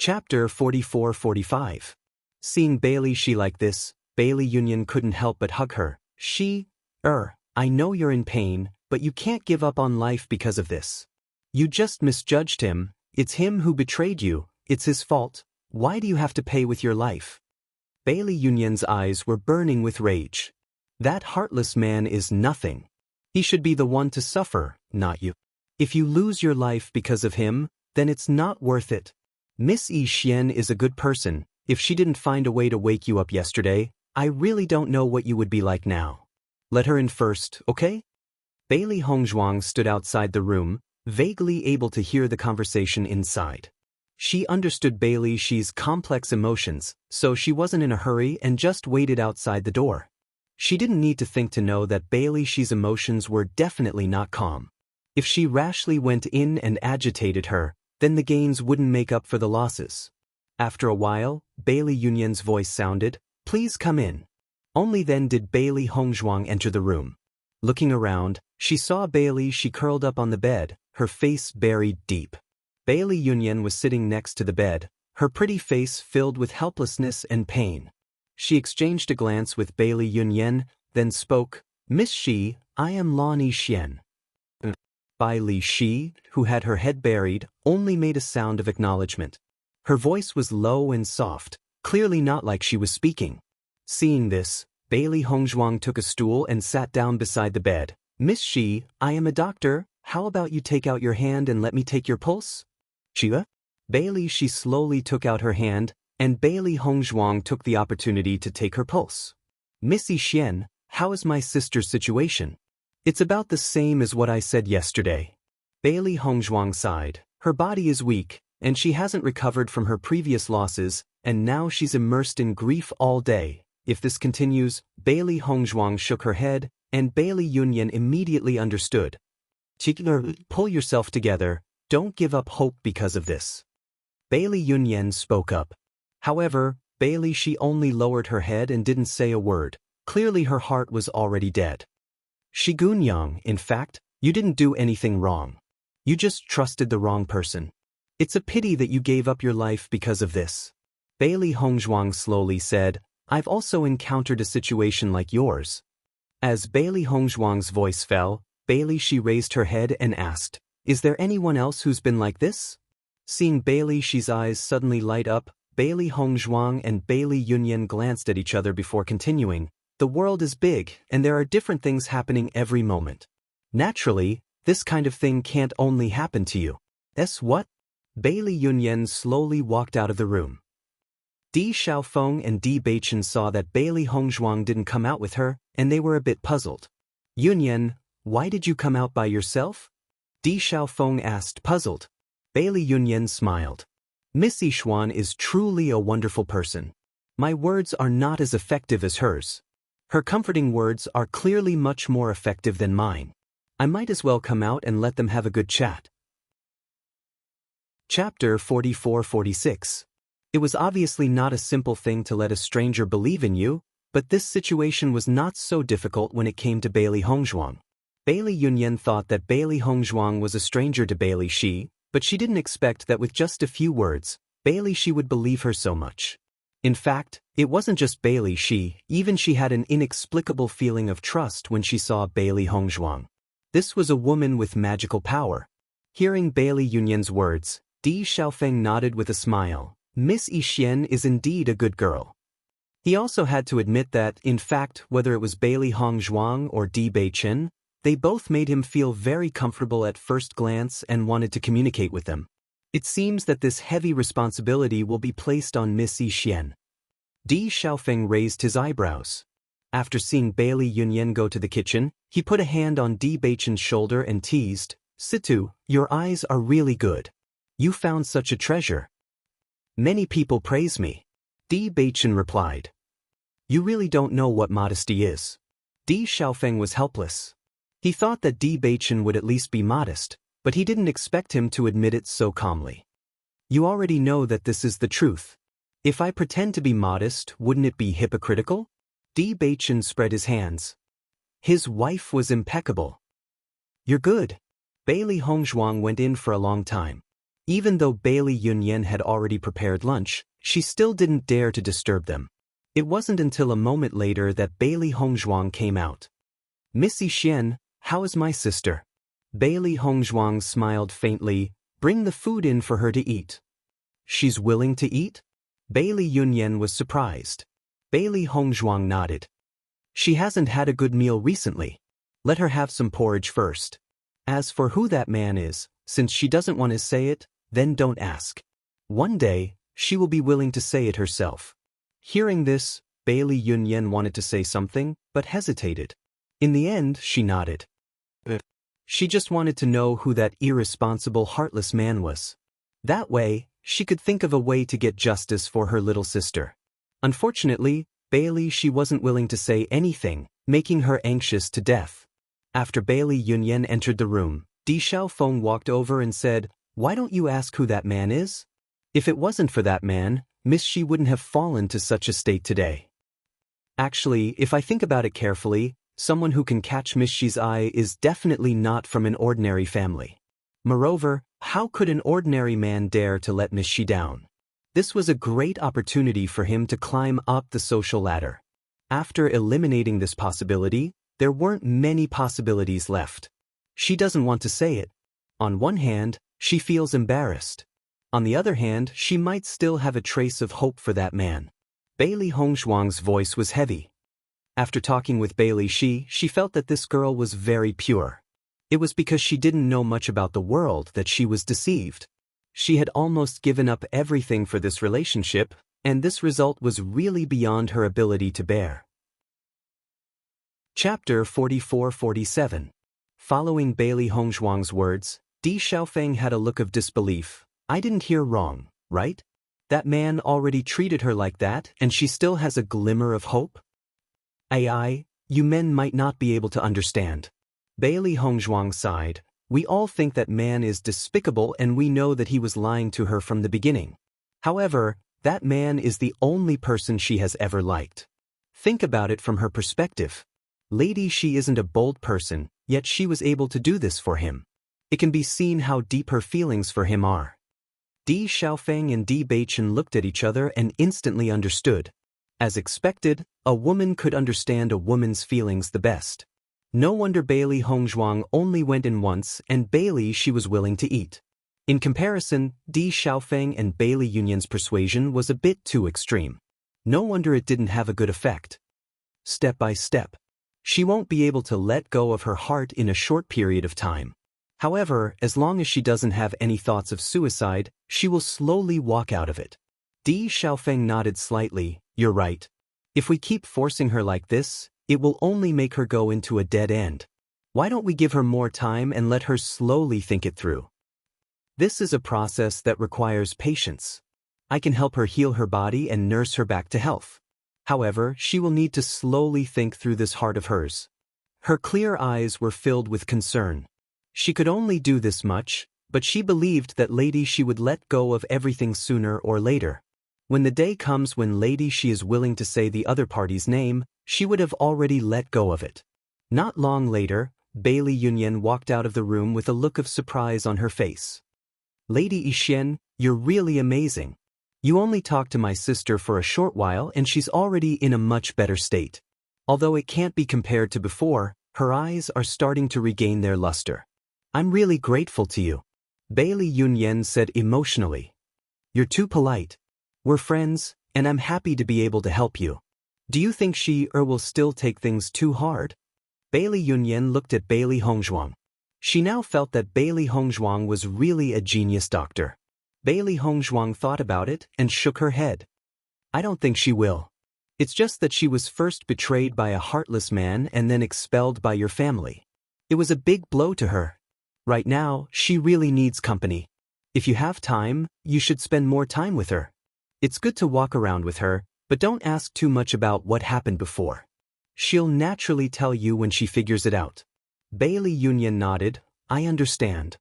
Chapter 44-45. Seeing Bailey Shi like this, Bailey Union couldn't help but hug her. I know you're in pain, but you can't give up on life because of this. You just misjudged him, it's him who betrayed you, it's his fault, why do you have to pay with your life? Bailey Union's eyes were burning with rage. That heartless man is nothing. He should be the one to suffer, not you. If you lose your life because of him, then it's not worth it. Miss Yi Xian is a good person. If she didn't find a way to wake you up yesterday, I really don't know what you would be like now. Let her in first, okay? Bailey Hongzhuang stood outside the room, vaguely able to hear the conversation inside. She understood Bailey Shi's complex emotions, so she wasn't in a hurry and just waited outside the door. She didn't need to think to know that Bailey Shi's emotions were definitely not calm. If she rashly went in and agitated her, then the gains wouldn't make up for the losses. After a while, Bailey Union's voice sounded, "Please come in." Only then did Bailey Hongzhuang enter the room. Looking around, she saw Bailey Shi curled up on the bed, her face buried deep. Bailey Union was sitting next to the bed, her pretty face filled with helplessness and pain. She exchanged a glance with Bailey Union, then spoke, "Miss Shi, I am Lan Yi Xian." Bailey Shi, who had her head buried, only made a sound of acknowledgement. Her voice was low and soft, clearly not like she was speaking. Seeing this, Bailey Hongzhuang took a stool and sat down beside the bed. "Miss Shi, I am a doctor, how about you take out your hand and let me take your pulse?" "Chia?" Bailey Shi slowly took out her hand, and Bailey Hongzhuang took the opportunity to take her pulse. "Miss Yi Xian, how is my sister's situation?" "It's about the same as what I said yesterday." Bailey Hongzhuang sighed. Her body is weak, and she hasn't recovered from her previous losses, and now she's immersed in grief all day. If this continues, Bailey Hongzhuang shook her head, and Bailey Union immediately understood. "Pull yourself together, don't give up hope because of this." Bailey Union spoke up. However, Bailey Shi only lowered her head and didn't say a word. Clearly her heart was already dead. "Shigunyang, in fact, you didn't do anything wrong. You just trusted the wrong person. It's a pity that you gave up your life because of this." Bailey Hongzhuang slowly said, "I've also encountered a situation like yours." As Bailey Hongzhuang's voice fell, Bailey Shi raised her head and asked, "Is there anyone else who's been like this?" Seeing Bailey Shi's eyes suddenly light up, Bailey Hongzhuang and Bailey Union glanced at each other before continuing. "The world is big, and there are different things happening every moment. Naturally, this kind of thing can't only happen to you." What? Bailey Union slowly walked out of the room. Di Xiaofeng and Di Beichen saw that Bailey Hongzhuang didn't come out with her, and they were a bit puzzled. "Union, why did you come out by yourself?" Di Xiaofeng asked, puzzled. Bailey Union smiled. "Miss Yi Xuan is truly a wonderful person. My words are not as effective as hers. Her comforting words are clearly much more effective than mine. I might as well come out and let them have a good chat." Chapter 44-46. It was obviously not a simple thing to let a stranger believe in you, but this situation was not so difficult when it came to Bailey Hongzhuang. Bailey Union thought that Bailey Hongzhuang was a stranger to Bailey Shi, but she didn't expect that with just a few words, Bailey Shi would believe her so much. In fact, it wasn't just Bailey Shi, even she had an inexplicable feeling of trust when she saw Bailey Hongzhuang. This was a woman with magical power. Hearing Bailey Union's words, Di Xiaofeng nodded with a smile. Miss Yi Xian is indeed a good girl. He also had to admit that, in fact, whether it was Bailey Hongzhuang or Di Beichen, they both made him feel very comfortable at first glance and wanted to communicate with them. It seems that this heavy responsibility will be placed on Miss Yi Xian. Di Xiaofeng raised his eyebrows. After seeing Bailey Union go to the kitchen, he put a hand on Di Beichen's shoulder and teased, "Situ, your eyes are really good. You found such a treasure." "Many people praise me." Di Beichen replied. "You really don't know what modesty is." Di Xiaofeng was helpless. He thought that Di Beichen would at least be modest, but he didn't expect him to admit it so calmly. "You already know that this is the truth. If I pretend to be modest, wouldn't it be hypocritical?" Di Beichen spread his hands. His wife was impeccable. "You're good." Bailey Hongzhuang went in for a long time. Even though Bailey Yunyan had already prepared lunch, she still didn't dare to disturb them. It wasn't until a moment later that Bailey Hongzhuang came out. "Missy Xian, how is my sister?" Bailey Hongzhuang smiled faintly. "Bring the food in for her to eat." "She's willing to eat?" Bailey Yunyan was surprised. Bailey Hongzhuang nodded. "She hasn't had a good meal recently. Let her have some porridge first. As for who that man is, since she doesn't want to say it, then don't ask. One day, she will be willing to say it herself." Hearing this, Bailey Yunyan wanted to say something, but hesitated. In the end, she nodded. She just wanted to know who that irresponsible, heartless man was. That way, she could think of a way to get justice for her little sister. Unfortunately, she wasn't willing to say anything, making her anxious to death. After Bailey Yunyan entered the room, Di Xiaofeng walked over and said, "Why don't you ask who that man is? If it wasn't for that man, Miss Shi wouldn't have fallen to such a state today." Actually, if I think about it carefully, someone who can catch Miss Shi's eye is definitely not from an ordinary family. Moreover, how could an ordinary man dare to let Miss Shi down? This was a great opportunity for him to climb up the social ladder. After eliminating this possibility, there weren't many possibilities left. She doesn't want to say it. On one hand, she feels embarrassed. On the other hand, she might still have a trace of hope for that man. Bailey Hongzhuang's voice was heavy. After talking with Bailey she felt that this girl was very pure. It was because she didn't know much about the world that she was deceived. She had almost given up everything for this relationship, and this result was really beyond her ability to bear. Chapter 44-47. Following Bailey Hongzhuang's words, Di Xiaofeng had a look of disbelief. "I didn't hear wrong, right? That man already treated her like that and she still has a glimmer of hope? You men might not be able to understand." Bailey Hongzhuang sighed. "We all think that man is despicable and we know that he was lying to her from the beginning. However, that man is the only person she has ever liked. Think about it from her perspective. Lady Shi isn't a bold person, yet she was able to do this for him. It can be seen how deep her feelings for him are." Di Xiaofeng and Di Beichen looked at each other and instantly understood. As expected, a woman could understand a woman's feelings the best. No wonder Bailey Hongzhuang only went in once and Bailey she was willing to eat. In comparison, Di Xiaofeng and Bailey Yunyan's persuasion was a bit too extreme. No wonder it didn't have a good effect. Step by step. She won't be able to let go of her heart in a short period of time. However, as long as she doesn't have any thoughts of suicide, she will slowly walk out of it. Di Xiaofeng nodded slightly. "You're right. If we keep forcing her like this, it will only make her go into a dead end. Why don't we give her more time and let her slowly think it through? This is a process that requires patience. I can help her heal her body and nurse her back to health. However, she will need to slowly think through this heart of hers." Her clear eyes were filled with concern. She could only do this much, but she believed that Lady Shi would let go of everything sooner or later. When the day comes when Lady Shi is willing to say the other party's name, she would have already let go of it. Not long later, Bailey Yunyan walked out of the room with a look of surprise on her face. "Lady Yixian, you're really amazing. You only talked to my sister for a short while and she's already in a much better state. Although it can't be compared to before, her eyes are starting to regain their luster. I'm really grateful to you," Bailey Yunyan said emotionally. "You're too polite. We're friends, and I'm happy to be able to help you. Do you think she will still take things too hard?" Bailey Yunyan looked at Bailey Hongzhuang. She now felt that Bailey Hongzhuang was really a genius doctor. Bailey Hongzhuang thought about it and shook her head. "I don't think she will. It's just that she was first betrayed by a heartless man and then expelled by your family. It was a big blow to her. Right now, she really needs company. If you have time, you should spend more time with her. It's good to walk around with her, but don't ask too much about what happened before. She'll naturally tell you when she figures it out." Bailey Yunyan nodded. "I understand.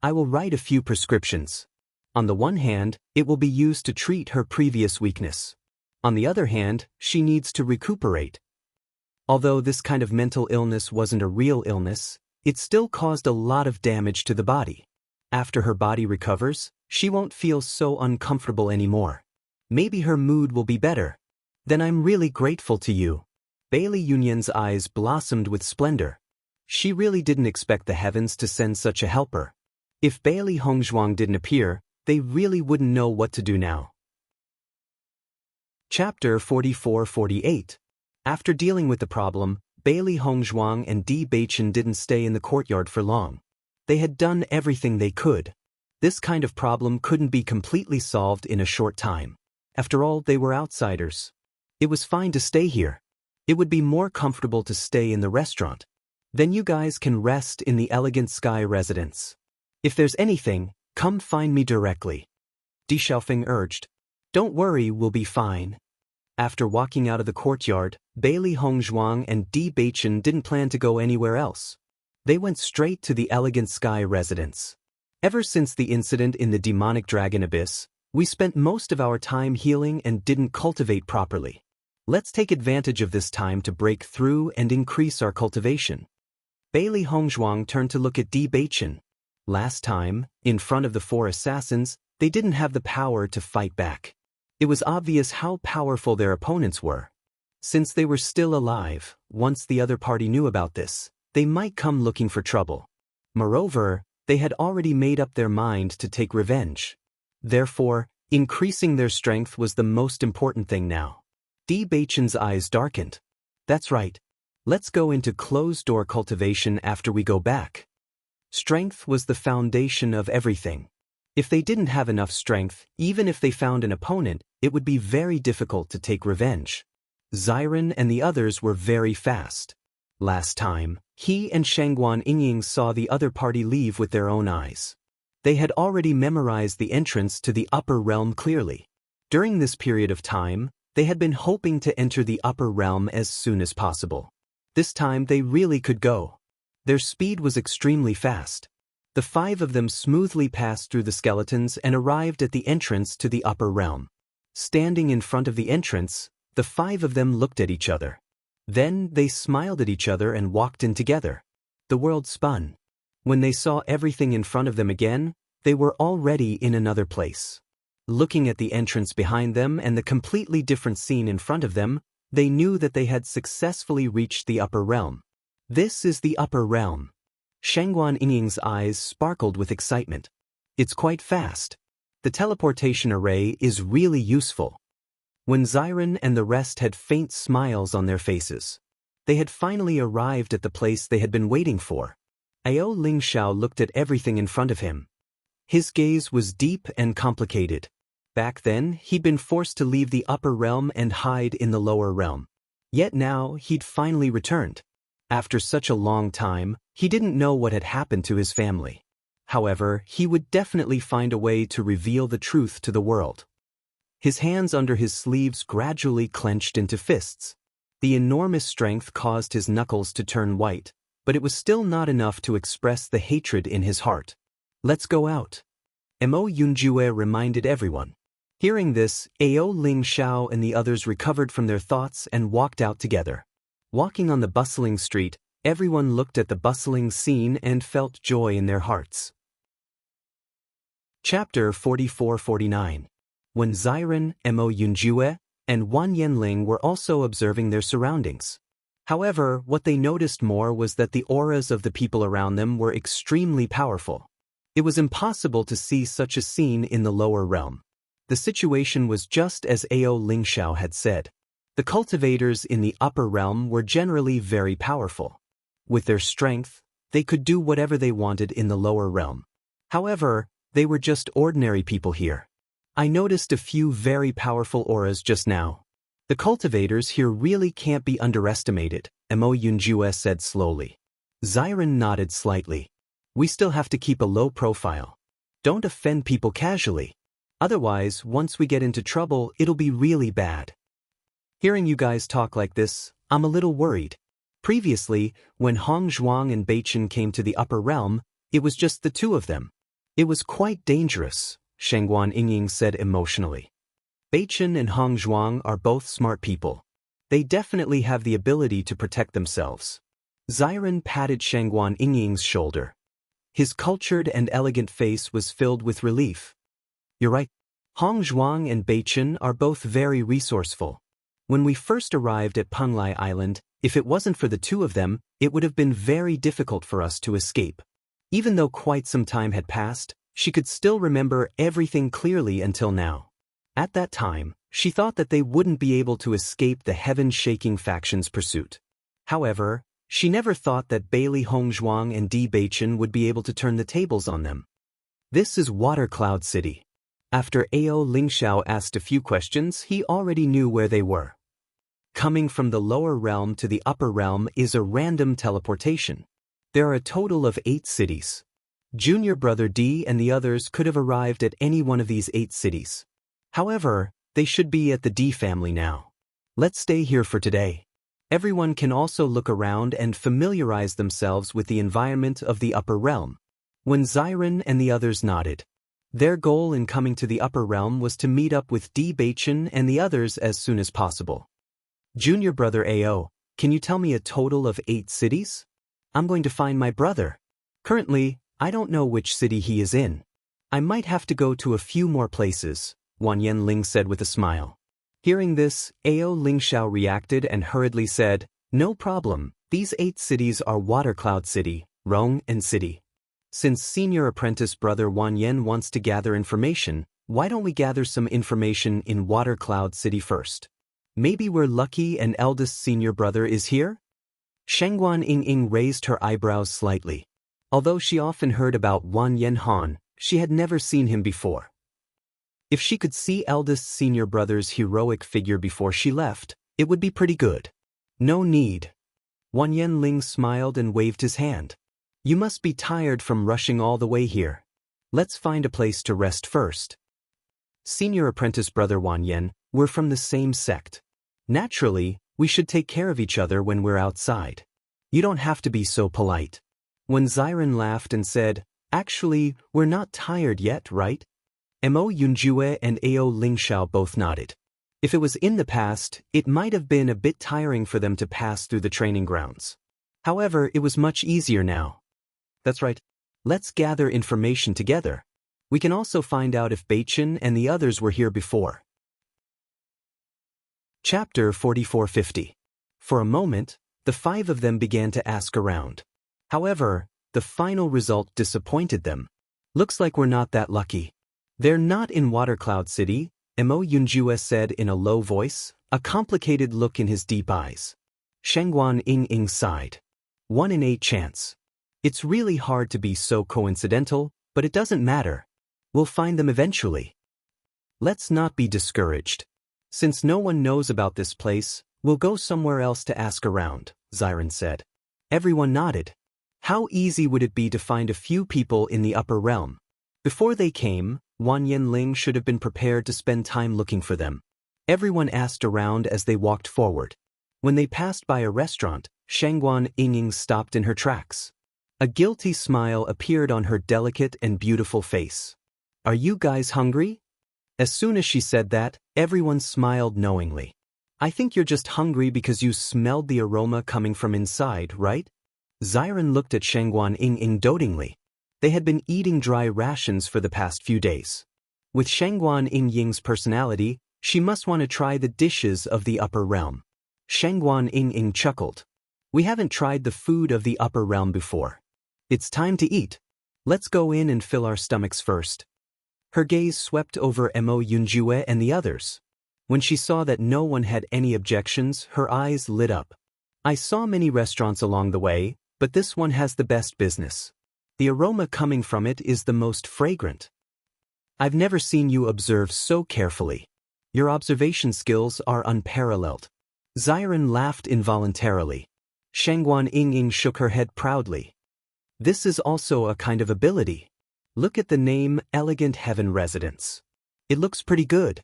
I will write a few prescriptions. On the one hand, it will be used to treat her previous weakness. On the other hand, she needs to recuperate. Although this kind of mental illness wasn't a real illness, it still caused a lot of damage to the body. After her body recovers, she won't feel so uncomfortable anymore. Maybe her mood will be better. Then I'm really grateful to you. Bailey Yunyan's eyes blossomed with splendor. She really didn't expect the heavens to send such a helper. If Bailey Hongzhuang didn't appear, they really wouldn't know what to do now. Chapter 44-48. After dealing with the problem, Bailey Hongzhuang and Bewitching didn't stay in the courtyard for long. They had done everything they could. This kind of problem couldn't be completely solved in a short time. After all, they were outsiders. It was fine to stay here. It would be more comfortable to stay in the restaurant. Then you guys can rest in the Elegant Sky residence. If there's anything, come find me directly. Di Xiaofeng urged. Don't worry, we'll be fine. After walking out of the courtyard, Bailey Hongzhuang and Bewitching didn't plan to go anywhere else. They went straight to the Elegant Sky residence. Ever since the incident in the demonic dragon abyss, we spent most of our time healing and didn't cultivate properly. Let's take advantage of this time to break through and increase our cultivation. Bailey Hongzhuang turned to look at Bewitching. Last time, in front of the 4 assassins, they didn't have the power to fight back. It was obvious how powerful their opponents were. Since they were still alive, once the other party knew about this, they might come looking for trouble. Moreover, they had already made up their mind to take revenge. Therefore, increasing their strength was the most important thing now. Bewitching's eyes darkened. That's right. Let's go into closed-door cultivation after we go back. Strength was the foundation of everything. If they didn't have enough strength, even if they found an opponent, it would be very difficult to take revenge. Xiren and the others were very fast. Last time, he and Shangguan Yingying saw the other party leave with their own eyes. They had already memorized the entrance to the upper realm clearly. During this period of time, they had been hoping to enter the upper realm as soon as possible. This time they really could go. Their speed was extremely fast. The 5 of them smoothly passed through the skeletons and arrived at the entrance to the upper realm. Standing in front of the entrance, the 5 of them looked at each other. Then they smiled at each other and walked in together. The world spun. When they saw everything in front of them again, they were already in another place. Looking at the entrance behind them and the completely different scene in front of them, they knew that they had successfully reached the upper realm. This is the upper realm. Shangguan Yingying's eyes sparkled with excitement. It's quite fast. The teleportation array is really useful. When Xiren and the rest had faint smiles on their faces, they had finally arrived at the place they had been waiting for. Ao Lingxiao looked at everything in front of him. His gaze was deep and complicated. Back then, he'd been forced to leave the upper realm and hide in the lower realm. Yet now, he'd finally returned. After such a long time, he didn't know what had happened to his family. However, he would definitely find a way to reveal the truth to the world. His hands under his sleeves gradually clenched into fists. The enormous strength caused his knuckles to turn white, but it was still not enough to express the hatred in his heart. Let's go out. Mo Yunjue reminded everyone. Hearing this, Ao Lingxiao and the others recovered from their thoughts and walked out together. Walking on the bustling street, everyone looked at the bustling scene and felt joy in their hearts. Chapter 44-49. When Xiren, Mo Yunjue, and Wan Yanling were also observing their surroundings. However, what they noticed more was that the auras of the people around them were extremely powerful. It was impossible to see such a scene in the lower realm. The situation was just as Ao Lingxiao had said. The cultivators in the upper realm were generally very powerful. With their strength, they could do whatever they wanted in the lower realm. However, they were just ordinary people here. I noticed a few very powerful auras just now. The cultivators here really can't be underestimated, Mo Yunjue said slowly. Xiren nodded slightly. We still have to keep a low profile. Don't offend people casually. Otherwise, once we get into trouble, it'll be really bad. Hearing you guys talk like this, I'm a little worried. Previously, when Hongzhuang and Bewitching came to the upper realm, it was just the 2 of them. It was quite dangerous, Shangguan Yingying said emotionally. Bewitching and Hongzhuang are both smart people. They definitely have the ability to protect themselves. Xiren patted Shangguan Yingying's shoulder. His cultured and elegant face was filled with relief. You're right. Hong Zhuang and Beichen are both very resourceful. When we first arrived at Penglai Island, if it wasn't for the two of them, it would have been very difficult for us to escape. Even though quite some time had passed, she could still remember everything clearly until now. At that time, she thought that they wouldn't be able to escape the heaven-shaking faction's pursuit. However, she never thought that Bailey Hongzhuang and Di Beichen would be able to turn the tables on them. This is Water Cloud City. After Ao Lingxiao asked a few questions, he already knew where they were. Coming from the lower realm to the upper realm is a random teleportation. There are a total of 8 cities. Junior brother D and the others could have arrived at any one of these 8 cities. However, they should be at the D family now. Let's stay here for today. Everyone can also look around and familiarize themselves with the environment of the upper realm. When Xiren and the others nodded. Their goal in coming to the upper realm was to meet up with Di Beichen and the others as soon as possible. Junior brother Ao, can you tell me a total of 8 cities? I'm going to find my brother. Currently, I don't know which city he is in. I might have to go to a few more places, Wan Yanling said with a smile. Hearing this, Ao Lingxiao reacted and hurriedly said, no problem, these 8 cities are Water Cloud City, Rong and City. Since senior apprentice brother Wan Yan wants to gather information, why don't we gather some information in Water Cloud City first? Maybe we're lucky and eldest senior brother is here? Shengguan Ying raised her eyebrows slightly. Although she often heard about Wan Yanhan, she had never seen him before. If she could see eldest senior brother's heroic figure before she left, it would be pretty good. No need. Wan Yanling smiled and waved his hand. You must be tired from rushing all the way here. Let's find a place to rest first. Senior apprentice brother Wan Yan, we're from the same sect. Naturally, we should take care of each other when we're outside. You don't have to be so polite. When Xiren laughed and said, actually, we're not tired yet, right? Mo Yunjue and Ao Lingxiao both nodded. If it was in the past, it might have been a bit tiring for them to pass through the training grounds. However, it was much easier now. That's right. Let's gather information together. We can also find out if Beichen and the others were here before. Chapter 4450. For a moment, the 5 of them began to ask around. However, the final result disappointed them. Looks like we're not that lucky. They're not in Water Cloud City, Mo Yunjue said in a low voice, a complicated look in his deep eyes. Shengguan Ying sighed. 1 in 8 chance. It's really hard to be so coincidental, but it doesn't matter. We'll find them eventually. Let's not be discouraged. Since no one knows about this place, we'll go somewhere else to ask around, Xiren said. Everyone nodded. How easy would it be to find a few people in the upper realm? Before they came, Wan Yanling should have been prepared to spend time looking for them. Everyone asked around as they walked forward. When they passed by a restaurant, Shengguan Ying stopped in her tracks. A guilty smile appeared on her delicate and beautiful face. Are you guys hungry? As soon as she said that, everyone smiled knowingly. I think you're just hungry because you smelled the aroma coming from inside, right? Xiren looked at Shengguan Ying dotingly. They had been eating dry rations for the past few days. With Shengguan Ying's personality, she must want to try the dishes of the upper realm. Shengguan Ying chuckled. We haven't tried the food of the upper realm before. It's time to eat. Let's go in and fill our stomachs first. Her gaze swept over Mo Yunjue and the others. When she saw that no one had any objections, her eyes lit up. I saw many restaurants along the way, but this one has the best business. The aroma coming from it is the most fragrant. I've never seen you observe so carefully. Your observation skills are unparalleled. Xiren laughed involuntarily. Shengguan Ying shook her head proudly. This is also a kind of ability. Look at the name Elegant Heaven Residence. It looks pretty good.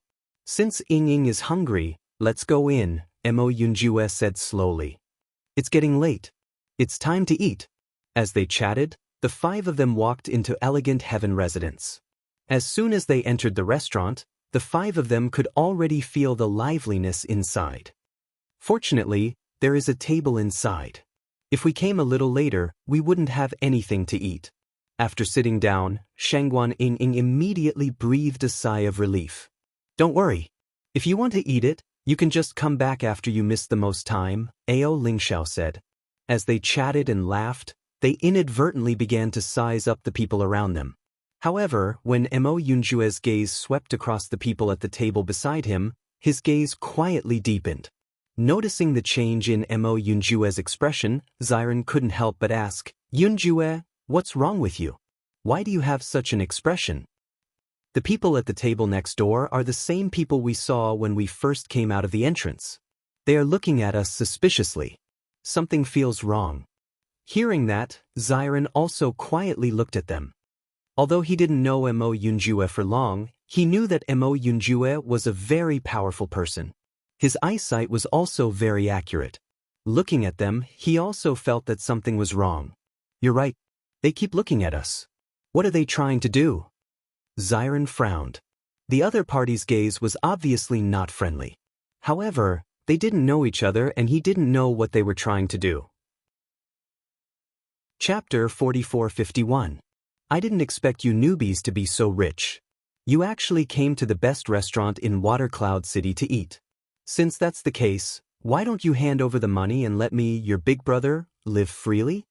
Since Ying is hungry, let's go in, Mo Yunjue said slowly. It's getting late. It's time to eat. As they chatted, the 5 of them walked into Elegant Heaven Residence. As soon as they entered the restaurant, the 5 of them could already feel the liveliness inside. Fortunately, there is a table inside. If we came a little later, we wouldn't have anything to eat. After sitting down, Shangguan Ying immediately breathed a sigh of relief. Don't worry. If you want to eat it, you can just come back after you miss the most time, Ao Lingxiao said. As they chatted and laughed, they inadvertently began to size up the people around them. However, when Mo Yunjue's gaze swept across the people at the table beside him, his gaze quietly deepened. Noticing the change in Mo Yunjue's expression, Ziren couldn't help but ask, Yunjue, what's wrong with you? Why do you have such an expression? The people at the table next door are the same people we saw when we first came out of the entrance. They are looking at us suspiciously. Something feels wrong. Hearing that, Ziren also quietly looked at them. Although he didn't know Mo Yunjue for long, he knew that Mo Yunjue was a very powerful person. His eyesight was also very accurate. Looking at them, he also felt that something was wrong. You're right. They keep looking at us. What are they trying to do? Ziren frowned. The other party's gaze was obviously not friendly. However, they didn't know each other and he didn't know what they were trying to do. Chapter 4451. I didn't expect you newbies to be so rich. You actually came to the best restaurant in Watercloud City to eat. Since that's the case, why don't you hand over the money and let me, your big brother, live freely?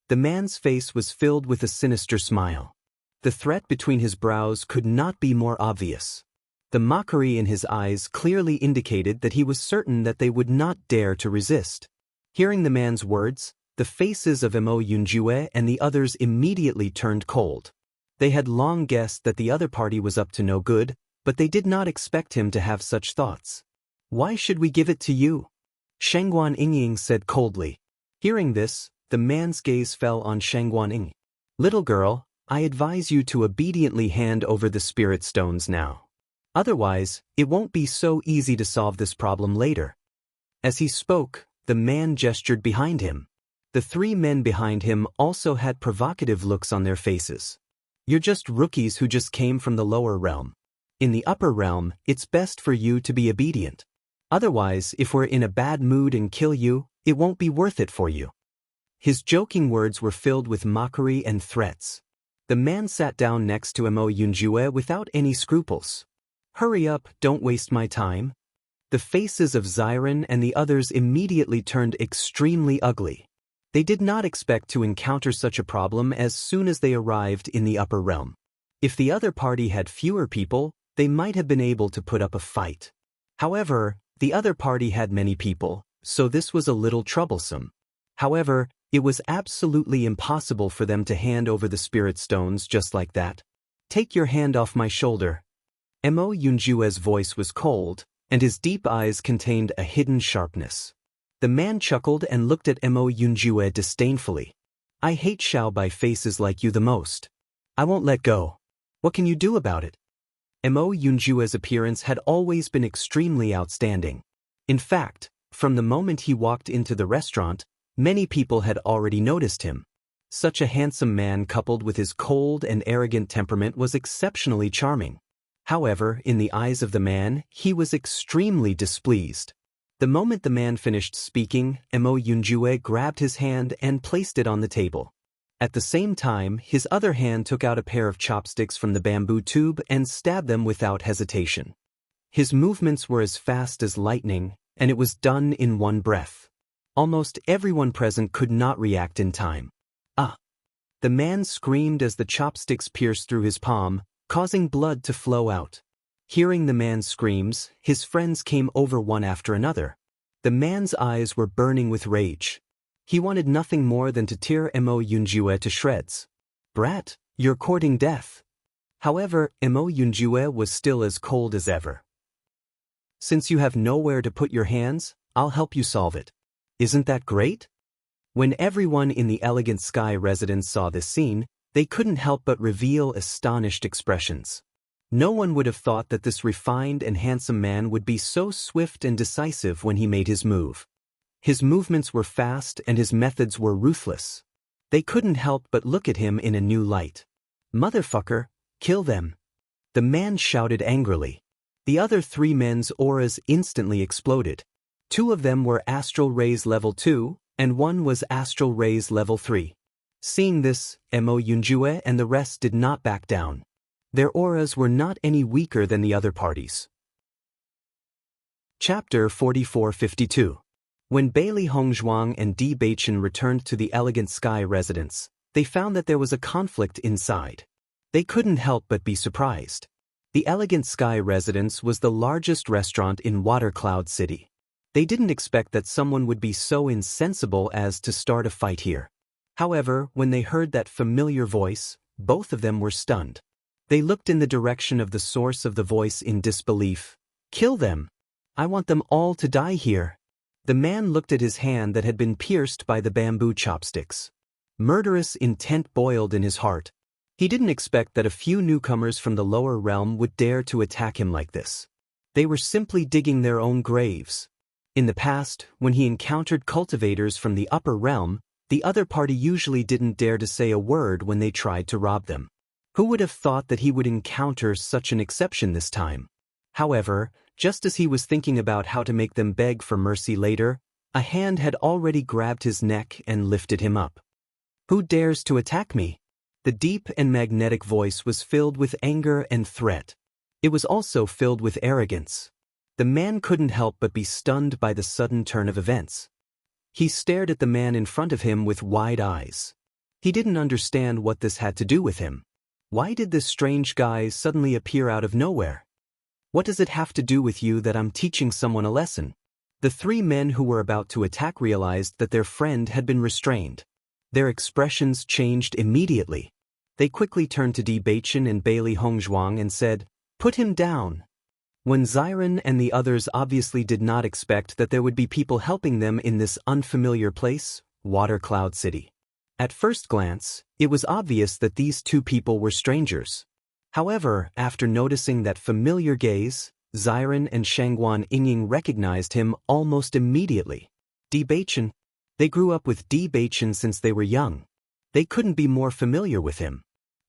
The man's face was filled with a sinister smile. The threat between his brows could not be more obvious. The mockery in his eyes clearly indicated that he was certain that they would not dare to resist. Hearing the man's words, the faces of Mo Yunjue and the others immediately turned cold. They had long guessed that the other party was up to no good, but they did not expect him to have such thoughts. Why should we give it to you? Shangguan Ying said coldly. Hearing this, the man's gaze fell on Shangguan Ying. Little girl, I advise you to obediently hand over the spirit stones now. Otherwise, it won't be so easy to solve this problem later. As he spoke, the man gestured behind him. The three men behind him also had provocative looks on their faces. You're just rookies who just came from the lower realm. In the upper realm, it's best for you to be obedient. Otherwise, if we're in a bad mood and kill you, it won't be worth it for you. His joking words were filled with mockery and threats. The man sat down next to Mo Yunjue without any scruples. Hurry up, don't waste my time. The faces of Ziren and the others immediately turned extremely ugly. They did not expect to encounter such a problem as soon as they arrived in the upper realm. If the other party had fewer people, they might have been able to put up a fight. However, the other party had many people, so this was a little troublesome. However, it was absolutely impossible for them to hand over the spirit stones just like that. Take your hand off my shoulder. Mo Yunjue's voice was cold, and his deep eyes contained a hidden sharpness. The man chuckled and looked at Mo Yunjue disdainfully. I hate Xiaobai faces like you the most. I won't let go. What can you do about it? Mo Yunjue's appearance had always been extremely outstanding. In fact, from the moment he walked into the restaurant, many people had already noticed him. Such a handsome man coupled with his cold and arrogant temperament was exceptionally charming. However, in the eyes of the man, he was extremely displeased. The moment the man finished speaking, Mo Yunjue grabbed his hand and placed it on the table. At the same time, his other hand took out a pair of chopsticks from the bamboo tube and stabbed them without hesitation. His movements were as fast as lightning, and it was done in one breath. Almost everyone present could not react in time. Ah! The man screamed as the chopsticks pierced through his palm, causing blood to flow out. Hearing the man's screams, his friends came over one after another. The man's eyes were burning with rage. He wanted nothing more than to tear Mo Yunjue to shreds. Brat, you're courting death. However, Mo Yunjue was still as cold as ever. Since you have nowhere to put your hands, I'll help you solve it. Isn't that great? When everyone in the Elegant Sky residence saw this scene, they couldn't help but reveal astonished expressions. No one would have thought that this refined and handsome man would be so swift and decisive when he made his move. His movements were fast and his methods were ruthless. They couldn't help but look at him in a new light. Motherfucker, kill them. The man shouted angrily. The other three men's auras instantly exploded. Two of them were Astral Rays Level 2, and one was Astral Rays Level 3. Seeing this, Mo Yunjue and the rest did not back down. Their auras were not any weaker than the other parties. Chapter 4452. When Bailey Hongzhuang and Di Beichen returned to the Elegant Sky residence, they found that there was a conflict inside. They couldn't help but be surprised. The Elegant Sky residence was the largest restaurant in Watercloud City. They didn't expect that someone would be so insensible as to start a fight here. However, when they heard that familiar voice, both of them were stunned. They looked in the direction of the source of the voice in disbelief. "Kill them! I want them all to die here." The man looked at his hand that had been pierced by the bamboo chopsticks. Murderous intent boiled in his heart. He didn't expect that a few newcomers from the lower realm would dare to attack him like this. They were simply digging their own graves. In the past, when he encountered cultivators from the upper realm, the other party usually didn't dare to say a word when they tried to rob them. Who would have thought that he would encounter such an exception this time? However, just as he was thinking about how to make them beg for mercy later, a hand had already grabbed his neck and lifted him up. "Who dares to attack me?" The deep and magnetic voice was filled with anger and threat. It was also filled with arrogance. The man couldn't help but be stunned by the sudden turn of events. He stared at the man in front of him with wide eyes. He didn't understand what this had to do with him. Why did this strange guy suddenly appear out of nowhere? What does it have to do with you that I'm teaching someone a lesson? The three men who were about to attack realized that their friend had been restrained. Their expressions changed immediately. They quickly turned to Di Beichen and Bailey Hongzhuang and said, "Put him down." When Xiren and the others obviously did not expect that there would be people helping them in this unfamiliar place, Watercloud City. At first glance, it was obvious that these two people were strangers. However, after noticing that familiar gaze, Xiren and Shangguan Yingying recognized him almost immediately. Di Beichen. They grew up with Di Beichen since they were young. They couldn't be more familiar with him.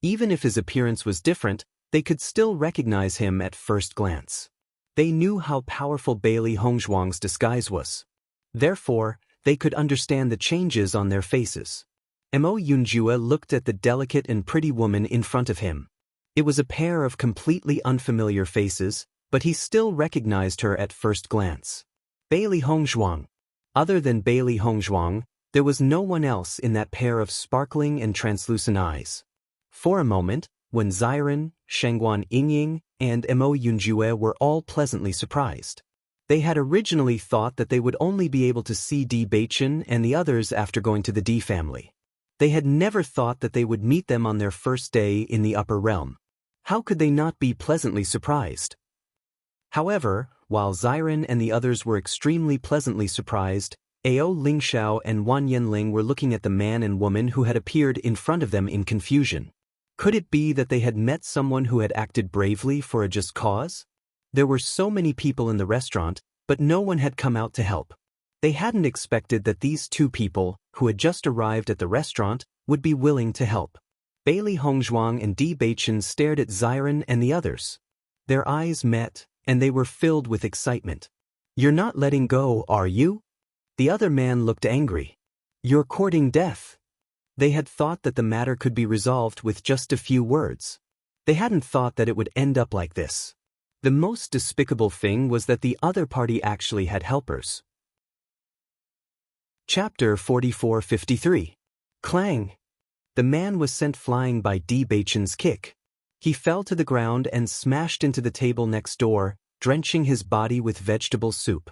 Even if his appearance was different, they could still recognize him at first glance. They knew how powerful Bailey Hongzhuang's disguise was. Therefore, they could understand the changes on their faces. Mo Yunjue looked at the delicate and pretty woman in front of him. It was a pair of completely unfamiliar faces, but he still recognized her at first glance. Bailey Hongzhuang. Other than Bailey Hongzhuang, there was no one else in that pair of sparkling and translucent eyes. For a moment, when Xiren, Shangguan Yingying, and Mo Yunjue were all pleasantly surprised. They had originally thought that they would only be able to see Di Beichen and the others after going to the Di family. They had never thought that they would meet them on their first day in the upper realm. How could they not be pleasantly surprised? However, while Xiren and the others were extremely pleasantly surprised, Ao Lingxiao and Wan Yanling were looking at the man and woman who had appeared in front of them in confusion. Could it be that they had met someone who had acted bravely for a just cause? There were so many people in the restaurant, but no one had come out to help. They hadn't expected that these two people, who had just arrived at the restaurant, would be willing to help. Bailey Hongzhuang and Di Beichen stared at Xiren and the others. Their eyes met, and they were filled with excitement. "You're not letting go, are you?" The other man looked angry. "You're courting death." They had thought that the matter could be resolved with just a few words. They hadn't thought that it would end up like this. The most despicable thing was that the other party actually had helpers. Chapter 4453. Clang! The man was sent flying by Di Beichen's kick. He fell to the ground and smashed into the table next door, drenching his body with vegetable soup.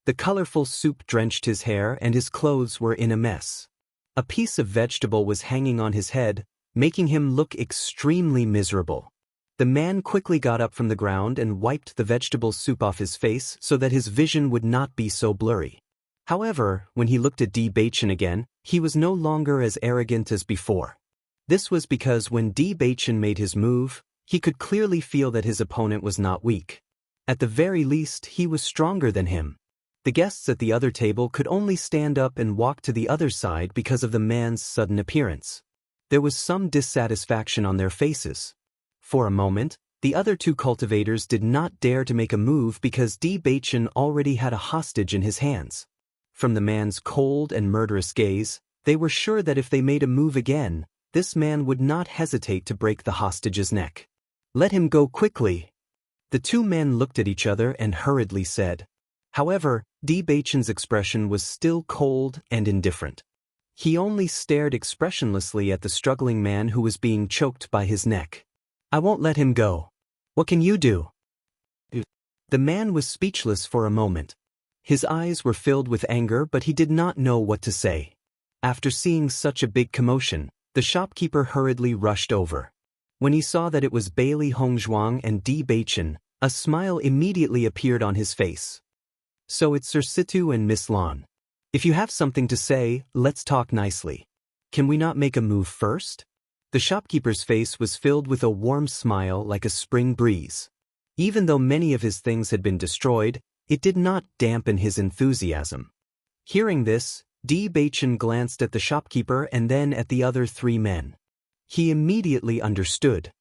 The colorful soup drenched his hair and his clothes were in a mess. A piece of vegetable was hanging on his head, making him look extremely miserable. The man quickly got up from the ground and wiped the vegetable soup off his face so that his vision would not be so blurry. However, when he looked at Di Beichen again, he was no longer as arrogant as before. This was because when Di Beichen made his move, he could clearly feel that his opponent was not weak. At the very least, he was stronger than him. The guests at the other table could only stand up and walk to the other side because of the man's sudden appearance. There was some dissatisfaction on their faces. For a moment, the other two cultivators did not dare to make a move because Di Beichen already had a hostage in his hands. From the man's cold and murderous gaze, They were sure that if they made a move again, this man would not hesitate to break the hostage's neck. Let him go quickly. The two men looked at each other and hurriedly said. However, Bewitching's expression was still cold and indifferent. He only stared expressionlessly at the struggling man who was being choked by his neck. I won't let him go. What can you do? The man was speechless for a moment. His eyes were filled with anger, but he did not know what to say. After seeing such a big commotion, the shopkeeper hurriedly rushed over. When he saw that it was Bailey Hongzhuang and Bewitching, a smile immediately appeared on his face. So it's Sir Situ and Miss Lan. If you have something to say, let's talk nicely. Can we not make a move first? The shopkeeper's face was filled with a warm smile like a spring breeze. Even though many of his things had been destroyed, it did not dampen his enthusiasm. Hearing this, Bewitching glanced at the shopkeeper and then at the other three men. He immediately understood.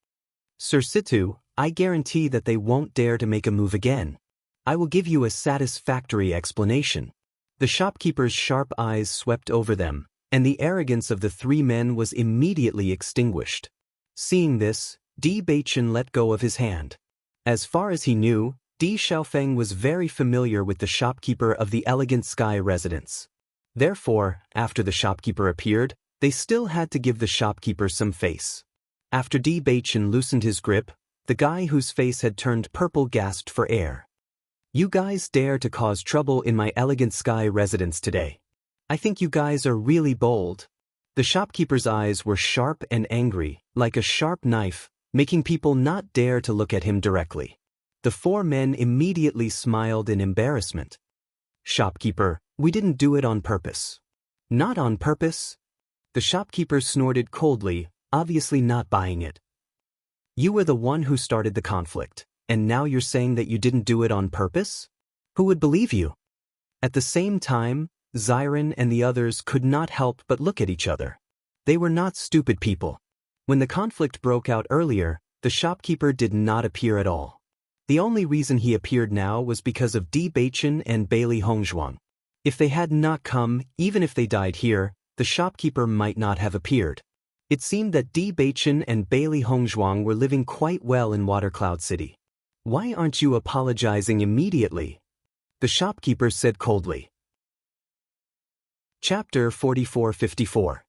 Sir Situ, I guarantee that they won't dare to make a move again. I will give you a satisfactory explanation. The shopkeeper's sharp eyes swept over them, and the arrogance of the three men was immediately extinguished. Seeing this, Bewitching let go of his hand. As far as he knew, Di Xiaofeng was very familiar with the shopkeeper of the Elegant Sky residence. Therefore, after the shopkeeper appeared, they still had to give the shopkeeper some face. After Bewitching loosened his grip, the guy whose face had turned purple gasped for air. You guys dare to cause trouble in my Elegant Sky residence today. I think you guys are really bold. The shopkeeper's eyes were sharp and angry, like a sharp knife, making people not dare to look at him directly. The four men immediately smiled in embarrassment. Shopkeeper, we didn't do it on purpose. Not on purpose? The shopkeeper snorted coldly, obviously not buying it. You were the one who started the conflict, and now you're saying that you didn't do it on purpose? Who would believe you? At the same time, Xiren and the others could not help but look at each other. They were not stupid people. When the conflict broke out earlier, the shopkeeper did not appear at all. The only reason he appeared now was because of Bewitching and Bailey Hongzhuang. If they had not come, even if they died here, the shopkeeper might not have appeared. It seemed that Bewitching and Bailey Hongzhuang were living quite well in Watercloud City. Why aren't you apologizing immediately? The shopkeeper said coldly. Chapter 44-54.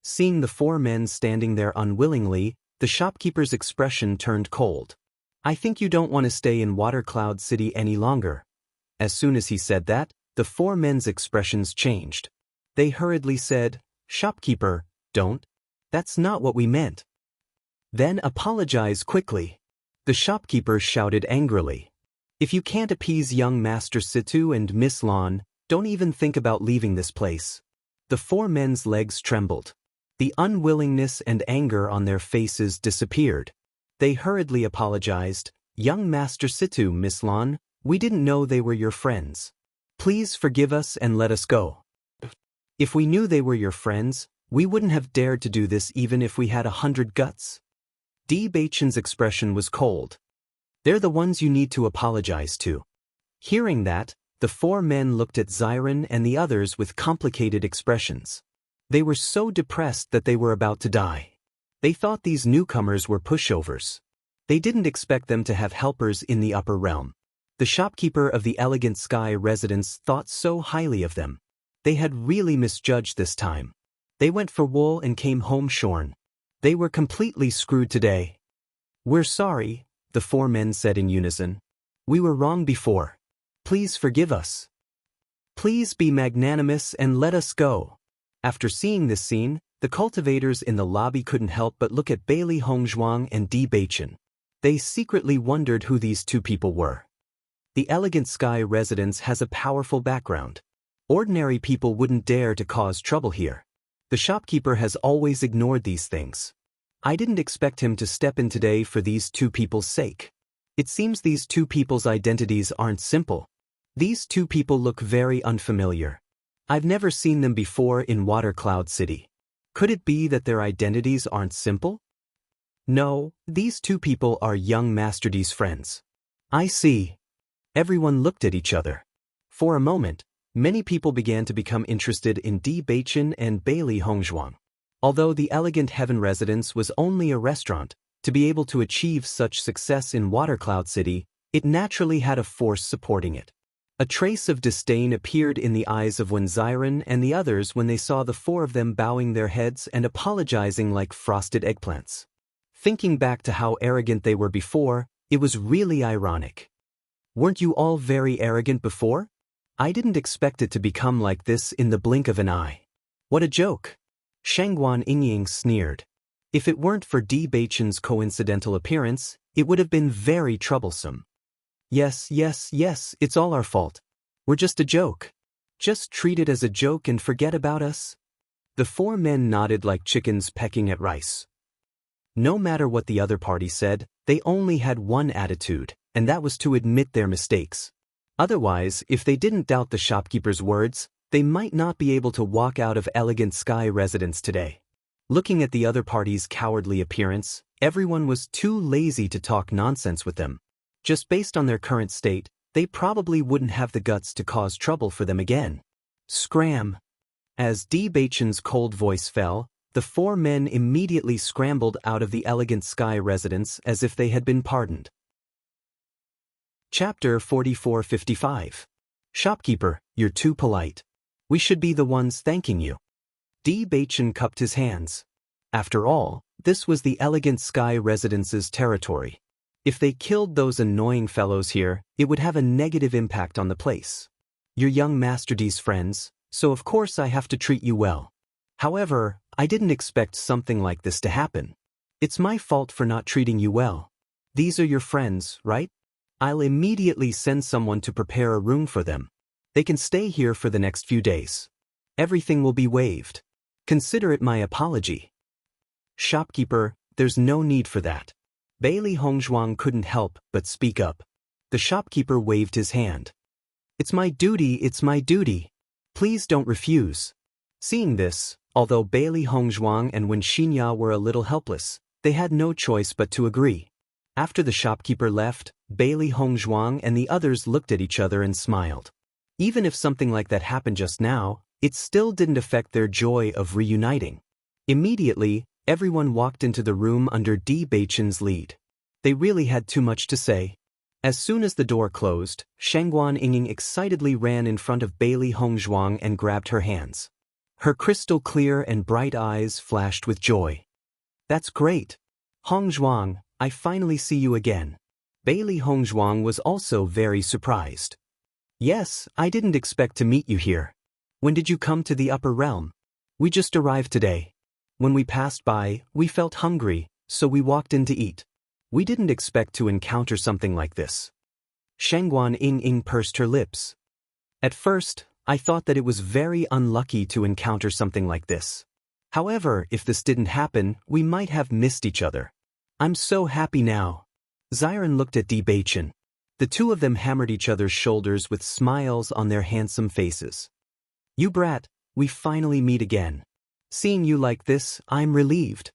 Seeing the four men standing there unwillingly, the shopkeeper's expression turned cold. I think you don't want to stay in Watercloud City any longer. As soon as he said that, the four men's expressions changed. They hurriedly said, Shopkeeper, don't. That's not what we meant. Then apologize quickly. The shopkeeper shouted angrily. If you can't appease young Master Situ and Miss Lan, don't even think about leaving this place. The four men's legs trembled. The unwillingness and anger on their faces disappeared. They hurriedly apologized. Young Master Situ, Miss Lan, we didn't know they were your friends. Please forgive us and let us go. If we knew they were your friends, we wouldn't have dared to do this even if we had 100 guts. Bewitching's expression was cold. They're the ones you need to apologize to. Hearing that, the four men looked at Xiren and the others with complicated expressions. They were so depressed that they were about to die. They thought these newcomers were pushovers. They didn't expect them to have helpers in the upper realm. The shopkeeper of the Elegant Sky residence thought so highly of them. They had really misjudged this time. They went for wool and came home shorn. They were completely screwed today. We're sorry, the four men said in unison. We were wrong before. Please forgive us. Please be magnanimous and let us go. After seeing this scene, the cultivators in the lobby couldn't help but look at Bailey Hongzhuang and Bewitching. They secretly wondered who these two people were. The Elegant Sky residence has a powerful background. Ordinary people wouldn't dare to cause trouble here. The shopkeeper has always ignored these things. I didn't expect him to step in today for these two people's sake. It seems these two people's identities aren't simple. These two people look very unfamiliar. I've never seen them before in Watercloud City. Could it be that their identities aren't simple? No, these two people are young Master D's friends. I see. Everyone looked at each other. For a moment, Many people began to become interested in Bewitching and Bailey Hongzhuang. Although the elegant Heaven residence was only a restaurant, to be able to achieve such success in Watercloud City, it naturally had a force supporting it. A trace of disdain appeared in the eyes of Ziren and the others when they saw the four of them bowing their heads and apologizing like frosted eggplants. Thinking back to how arrogant they were before, it was really ironic. Weren't you all very arrogant before? I didn't expect it to become like this in the blink of an eye. What a joke! Shangguan Yingying sneered. If it weren't for Bewitching's coincidental appearance, it would have been very troublesome. Yes, it's all our fault. We're just a joke. Just treat it as a joke and forget about us. The four men nodded like chickens pecking at rice. No matter what the other party said, they only had one attitude, and that was to admit their mistakes. Otherwise, if they didn't doubt the shopkeeper's words, they might not be able to walk out of Elegant Sky Residence today. Looking at the other party's cowardly appearance, everyone was too lazy to talk nonsense with them. Just based on their current state, they probably wouldn't have the guts to cause trouble for them again. Scram! As Bewitching's cold voice fell, the four men immediately scrambled out of the Elegant Sky Residence as if they had been pardoned. Chapter 4455. Shopkeeper, you're too polite. We should be the ones thanking you. Bewitching cupped his hands. After all, this was the Elegant Sky Residence's territory. If they killed those annoying fellows here, it would have a negative impact on the place. You're young Master D's friends, so of course I have to treat you well. However, I didn't expect something like this to happen. It's my fault for not treating you well. These are your friends, right? I'll immediately send someone to prepare a room for them. They can stay here for the next few days. Everything will be waived. Consider it my apology. Shopkeeper, there's no need for that. Bailey Hongzhuang couldn't help but speak up. The shopkeeper waved his hand. It's my duty. Please don't refuse. Seeing this, although Bailey Hongzhuang and Wen Xinya were a little helpless, they had no choice but to agree. After the shopkeeper left, Bailey Hongzhuang and the others looked at each other and smiled. Even if something like that happened just now, it still didn't affect their joy of reuniting. Immediately, everyone walked into the room under Bewitching's lead. They really had too much to say. As soon as the door closed, Shangguan Yingying excitedly ran in front of Bailey Hongzhuang and grabbed her hands. Her crystal clear and bright eyes flashed with joy. That's great. Hongzhuang, I finally see you again. Bailey Hongzhuang was also very surprised. Yes, I didn't expect to meet you here. When did you come to the upper realm? We just arrived today. When we passed by, we felt hungry, so we walked in to eat. We didn't expect to encounter something like this. Shangguan Yingying pursed her lips. At first, I thought that it was very unlucky to encounter something like this. However, if this didn't happen, we might have missed each other. I'm so happy now. Ziren looked at Bewitching. The two of them hammered each other's shoulders with smiles on their handsome faces. You brat, we finally meet again. Seeing you like this, I'm relieved.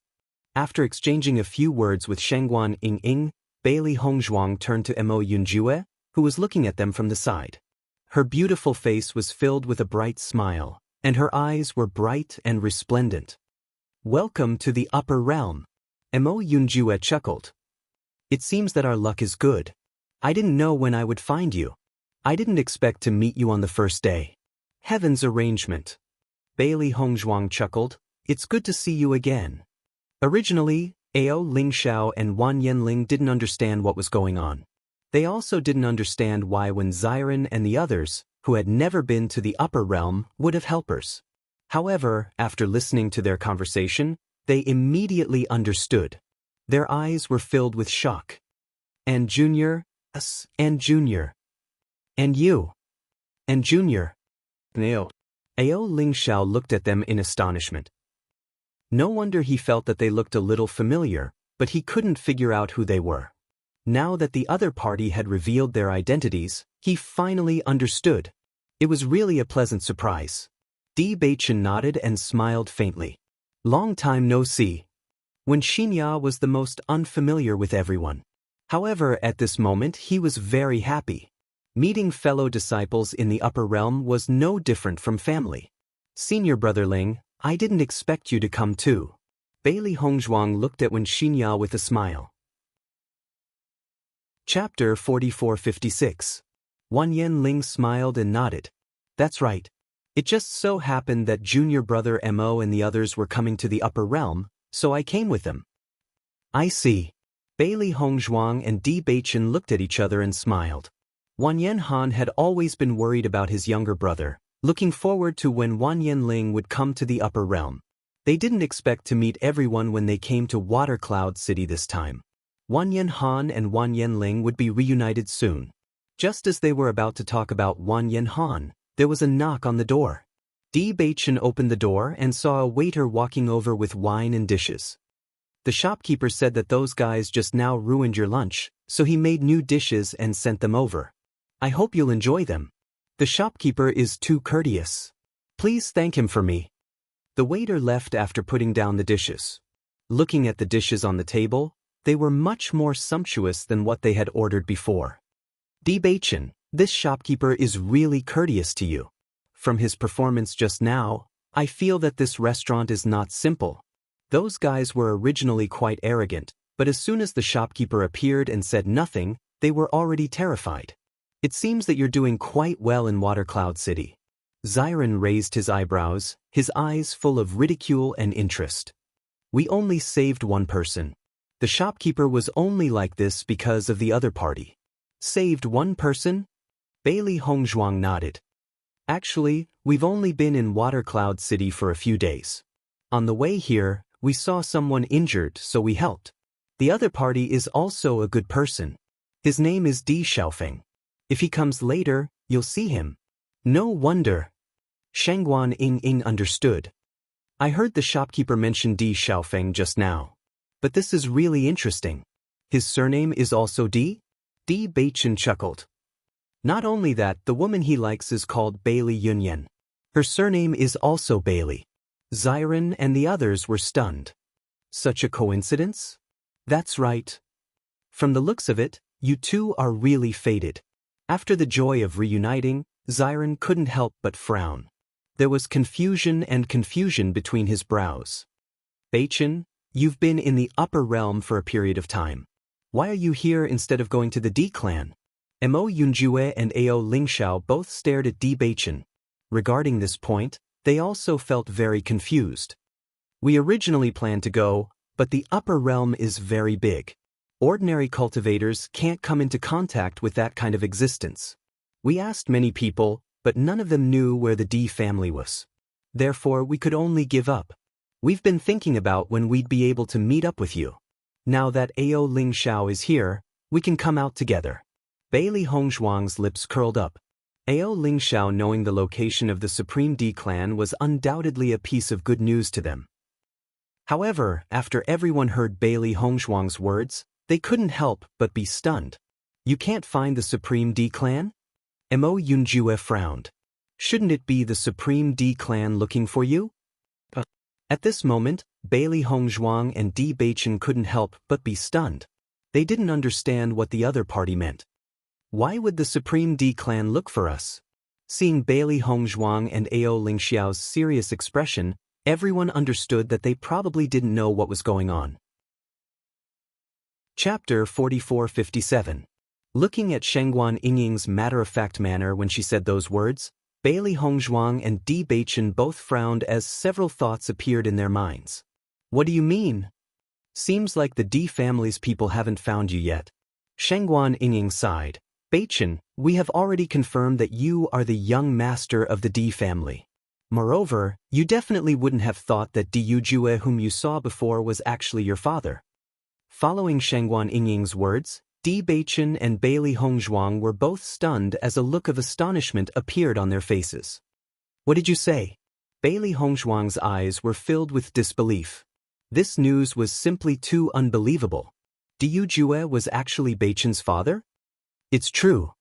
After exchanging a few words with Shangguan Yingying, Bailey Hongzhuang turned to Mo Yunjue, who was looking at them from the side. Her beautiful face was filled with a bright smile, and her eyes were bright and resplendent. Welcome to the upper realm. Mo Yunjue chuckled. It seems that our luck is good. I didn't know when I would find you. I didn't expect to meet you on the first day. Heaven's arrangement. Bailey Hongzhuang chuckled. It's good to see you again. Originally, Ao Lingxiao and Wan Yanling didn't understand what was going on. They also didn't understand why when Ziren and the others, who had never been to the upper realm, would have helpers. However, after listening to their conversation, they immediately understood. Their eyes were filled with shock. And Junior? Us, and Junior. And you? And Junior? Ao Lingxiao looked at them in astonishment. No wonder he felt that they looked a little familiar, but he couldn't figure out who they were. Now that the other party had revealed their identities, he finally understood. It was really a pleasant surprise. Bewitching nodded and smiled faintly. Long time no see. Wen Xinya was the most unfamiliar with everyone. However, at this moment he was very happy. Meeting fellow disciples in the upper realm was no different from family. Senior brother Ling, I didn't expect you to come too. Bailey Hongzhuang looked at Wen Xinya with a smile. Chapter 4456. Wan Yanling smiled and nodded. That's right. It just so happened that junior brother Mo and the others were coming to the upper realm, so I came with them. I see. Bailey Hongzhuang and Di Beichen looked at each other and smiled. Wan Yanhan had always been worried about his younger brother, looking forward to when Wan Yanling would come to the upper realm. They didn't expect to meet everyone when they came to Water Cloud City this time. Wan Yanhan and Wan Yanling would be reunited soon. Just as they were about to talk about Wan Yanhan, there was a knock on the door. Di Beichen opened the door and saw a waiter walking over with wine and dishes. The shopkeeper said that those guys just now ruined your lunch, so he made new dishes and sent them over. I hope you'll enjoy them. The shopkeeper is too courteous. Please thank him for me. The waiter left after putting down the dishes. Looking at the dishes on the table, they were much more sumptuous than what they had ordered before. Di Beichen, this shopkeeper is really courteous to you. From his performance just now, I feel that this restaurant is not simple. Those guys were originally quite arrogant, but as soon as the shopkeeper appeared and said nothing, they were already terrified. It seems that you're doing quite well in Water Cloud City. Xiren raised his eyebrows, his eyes full of ridicule and interest. We only saved one person. The shopkeeper was only like this because of the other party. Saved one person? Bailey Hongzhuang nodded. Actually, we've only been in Water Cloud City for a few days. On the way here, we saw someone injured, so we helped. The other party is also a good person. His name is Di Xiaofeng. If he comes later, you'll see him. No wonder. Shangguan Ying understood. I heard the shopkeeper mention Di Xiaofeng just now. But this is really interesting. His surname is also Di? Di Beichen chuckled. Not only that, the woman he likes is called Bailey Yunyan. Her surname is also Bailey. Xiren and the others were stunned. Such a coincidence? That's right. From the looks of it, you two are really fated. After the joy of reuniting, Xiren couldn't help but frown. There was confusion between his brows. Beichen, you've been in the upper realm for a period of time. Why are you here instead of going to the D clan? Mo Yunjue and Ao Lingxiao both stared at Di Beichen. Regarding this point, they also felt very confused. We originally planned to go, but the upper realm is very big. Ordinary cultivators can't come into contact with that kind of existence. We asked many people, but none of them knew where the D family was. Therefore, we could only give up. We've been thinking about when we'd be able to meet up with you. Now that Ao Lingxiao is here, we can come out together. Bailey Hongzhuang's lips curled up. Ao Lingxiao knowing the location of the Supreme D clan was undoubtedly a piece of good news to them. However, after everyone heard Bailey Hongzhuang's words, they couldn't help but be stunned. You can't find the Supreme D clan? Mo Yunjue frowned. Shouldn't it be the Supreme D clan looking for you? At this moment, Bailey Hongzhuang and Di Beichen couldn't help but be stunned. They didn't understand what the other party meant. Why would the Supreme D clan look for us? Seeing Bailey Hongzhuang and Ao Lingxiao's serious expression, everyone understood that they probably didn't know what was going on. Chapter 4457. Looking at Shangguan Yingying's matter-of-fact manner when she said those words, Bailey Hongzhuang and Di Beichen both frowned as several thoughts appeared in their minds. What do you mean? Seems like the D family's people haven't found you yet. Shangguan Yingying sighed. Beichen, we have already confirmed that you are the young master of the D family. Moreover, you definitely wouldn't have thought that Di Yujue whom you saw before was actually your father. Following Shangguan Yingying's words, Di Beichen and Bailey Hongzhuang were both stunned as a look of astonishment appeared on their faces. What did you say? Bailey Hongzhuang's eyes were filled with disbelief. This news was simply too unbelievable. Di Yujue was actually Beichen's father? It's true.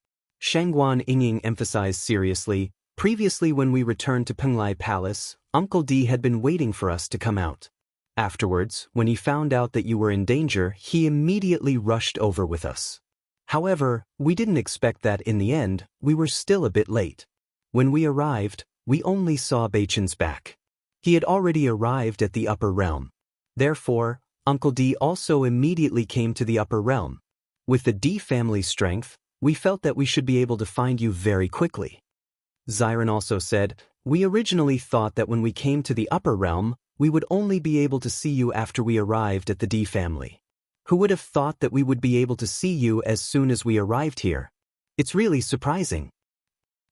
Shangguan Yingying emphasized seriously. Previously when we returned to Penglai Palace, Uncle Di had been waiting for us to come out. Afterwards, when he found out that you were in danger, he immediately rushed over with us. However, we didn't expect that in the end, we were still a bit late. When we arrived, we only saw Beichen's back. He had already arrived at the upper realm. Therefore, Uncle D also immediately came to the upper realm. With the D family's strength, we felt that we should be able to find you very quickly. Xiren also said, we originally thought that when we came to the upper realm, we would only be able to see you after we arrived at the D family. Who would have thought that we would be able to see you as soon as we arrived here? It's really surprising.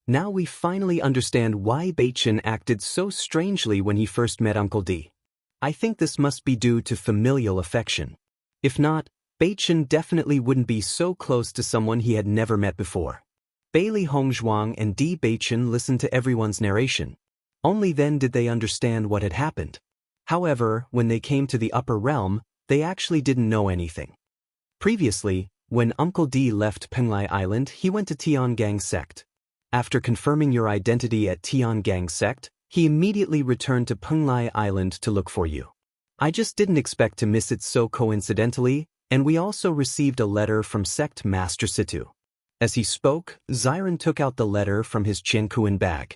Now we finally understand why Beichen acted so strangely when he first met Uncle D. I think this must be due to familial affection. If not, Beichen definitely wouldn't be so close to someone he had never met before. Bailey Hongzhuang and D Beichen listened to everyone's narration. Only then did they understand what had happened. However, when they came to the upper realm, they actually didn't know anything. Previously, when Uncle D left Penglai Island, he went to Tiangang Sect. After confirming your identity at Tiangang Sect, he immediately returned to Penglai Island to look for you. I just didn't expect to miss it so coincidentally, and we also received a letter from Sect Master Situ. As he spoke, Xiren took out the letter from his Qiankuan bag.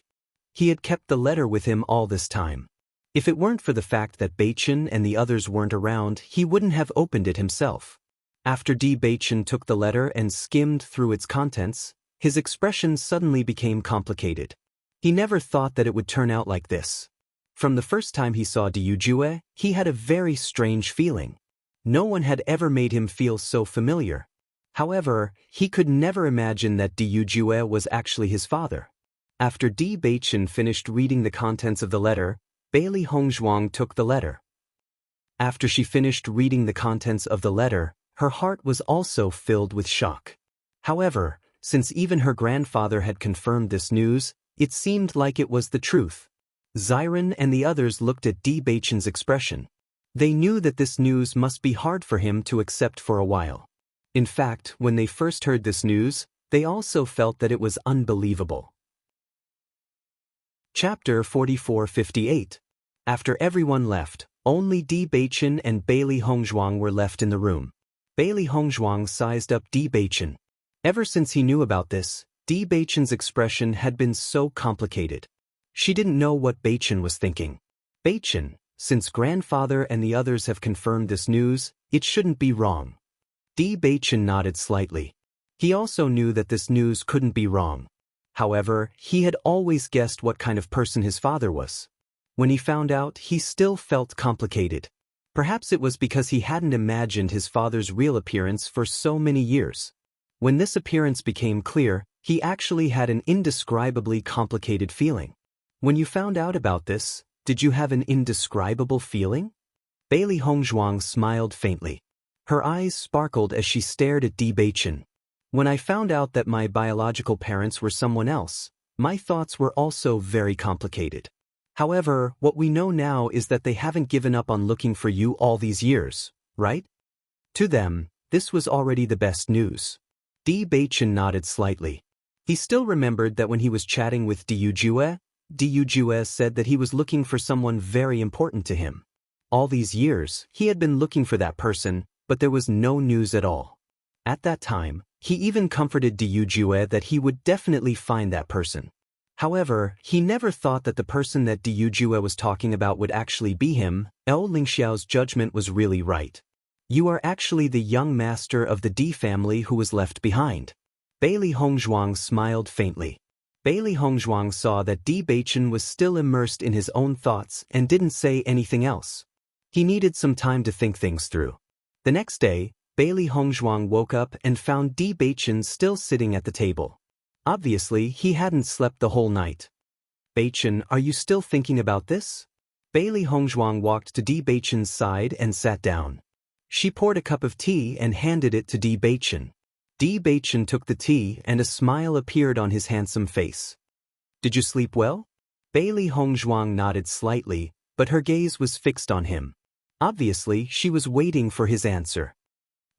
He had kept the letter with him all this time. If it weren't for the fact that Beichen and the others weren't around, he wouldn't have opened it himself. After D. Beichen took the letter and skimmed through its contents, his expression suddenly became complicated. He never thought that it would turn out like this. From the first time he saw Diyu Jue, he had a very strange feeling. No one had ever made him feel so familiar. However, he could never imagine that Diyu Jue was actually his father. After D. Beichen finished reading the contents of the letter, Bailey Hongzhuang took the letter. After she finished reading the contents of the letter, her heart was also filled with shock. However, since even her grandfather had confirmed this news, it seemed like it was the truth. Xiren and the others looked at D. Beichen's expression. They knew that this news must be hard for him to accept for a while. In fact, when they first heard this news, they also felt that it was unbelievable. Chapter 44-58. After everyone left, only D. Beichen and Bailey Hongzhuang were left in the room. Bailey Hongzhuang sized up D. Beichen. Ever since he knew about this, D. Beichen's expression had been so complicated. She didn't know what Beichen was thinking. Beichen, since grandfather and the others have confirmed this news, it shouldn't be wrong. D. Beichen nodded slightly. He also knew that this news couldn't be wrong. However, he had always guessed what kind of person his father was. When he found out, he still felt complicated. Perhaps it was because he hadn't imagined his father's real appearance for so many years. When this appearance became clear, he actually had an indescribably complicated feeling. When you found out about this, did you have an indescribable feeling? Bailey Hongzhuang smiled faintly. Her eyes sparkled as she stared at D. Beichen. When I found out that my biological parents were someone else, my thoughts were also very complicated. However, what we know now is that they haven't given up on looking for you all these years, right? To them, this was already the best news. D. Beichen nodded slightly. He still remembered that when he was chatting with Diyu Jue said that he was looking for someone very important to him. All these years, he had been looking for that person, but there was no news at all. At that time, he even comforted Diyu Jue that he would definitely find that person. However, he never thought that the person that Diyu Jue was talking about would actually be him. Lingxiao's judgment was really right. You are actually the young master of the D family who was left behind. Bailey Hongzhuang smiled faintly. Bailey Hongzhuang saw that D. Beichen was still immersed in his own thoughts and didn't say anything else. He needed some time to think things through. The next day, Bailey Hongzhuang woke up and found D. Beichen still sitting at the table. Obviously, he hadn't slept the whole night. Beichen, are you still thinking about this? Bailey Hongzhuang walked to D. Beichen's side and sat down. She poured a cup of tea and handed it to D. Beichen. D. Beichen took the tea and a smile appeared on his handsome face. Did you sleep well? Bailey Hongzhuang nodded slightly, but her gaze was fixed on him. Obviously, she was waiting for his answer.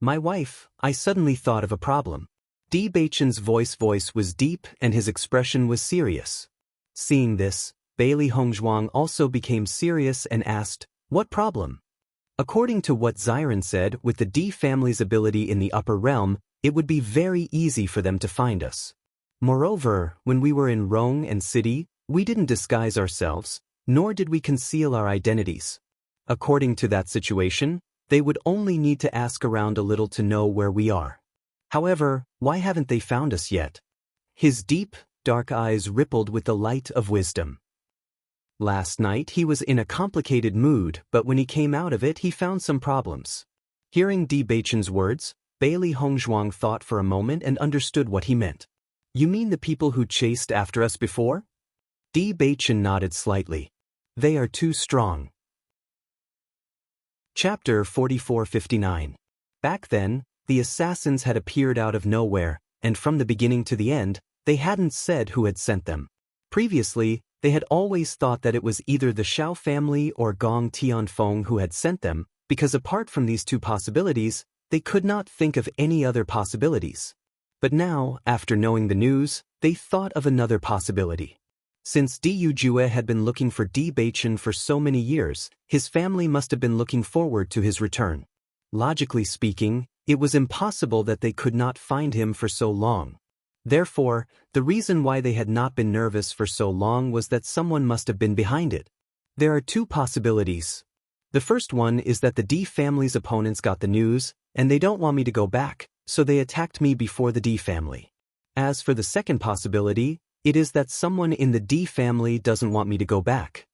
My wife, I suddenly thought of a problem. D. Beichen's voice was deep and his expression was serious. Seeing this, Bailey Hongzhuang also became serious and asked, what problem? According to what Xiren said, with the D family's ability in the upper realm, It would be very easy for them to find us. Moreover, when we were in Rome and city, we didn't disguise ourselves, nor did we conceal our identities. According to that situation, they would only need to ask around a little to know where we are. However, why haven't they found us yet? His deep, dark eyes rippled with the light of wisdom. Last night he was in a complicated mood, but when he came out of it he found some problems. Hearing Bewitching's words, Bailey Hongzhuang thought for a moment and understood what he meant. You mean the people who chased after us before? Bewitching nodded slightly. They are too strong. Chapter 4459. Back then, the assassins had appeared out of nowhere, and from the beginning to the end, they hadn't said who had sent them. Previously, they had always thought that it was either the Shao family or Gong Tianfeng who had sent them, because apart from these two possibilities, they could not think of any other possibilities. But now, after knowing the news, they thought of another possibility. Since Diyu Jue had been looking for Bewitching for so many years, his family must have been looking forward to his return. Logically speaking, it was impossible that they could not find him for so long. Therefore, the reason why they had not been nervous for so long was that someone must have been behind it. There are two possibilities. The first one is that the D family's opponents got the news, and they don't want me to go back, so they attacked me before the D family. As for the second possibility, it is that someone in the D family doesn't want me to go back.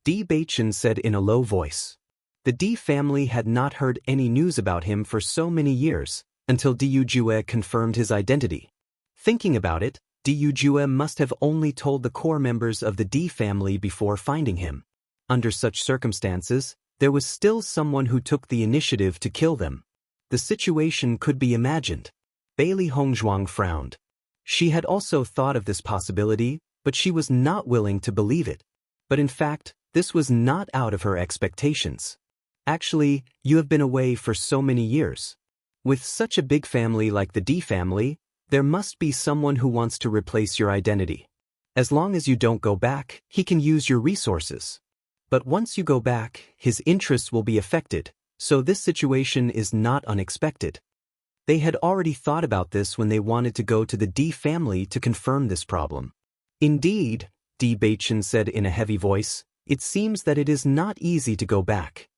Bewitching said in a low voice. The D family had not heard any news about him for so many years, until Diyu Jue confirmed his identity. Thinking about it, Diyu Jue must have only told the core members of the D family before finding him. Under such circumstances, there was still someone who took the initiative to kill them. The situation could be imagined. Bailey Hongzhuang frowned. She had also thought of this possibility, but she was not willing to believe it. But in fact, this was not out of her expectations. Actually, you have been away for so many years. With such a big family like the D family, there must be someone who wants to replace your identity. As long as you don't go back, he can use your resources. But once you go back, his interests will be affected, so this situation is not unexpected. They had already thought about this when they wanted to go to the D family to confirm this problem. Indeed, Bewitching said in a heavy voice, it seems that it is not easy to go back.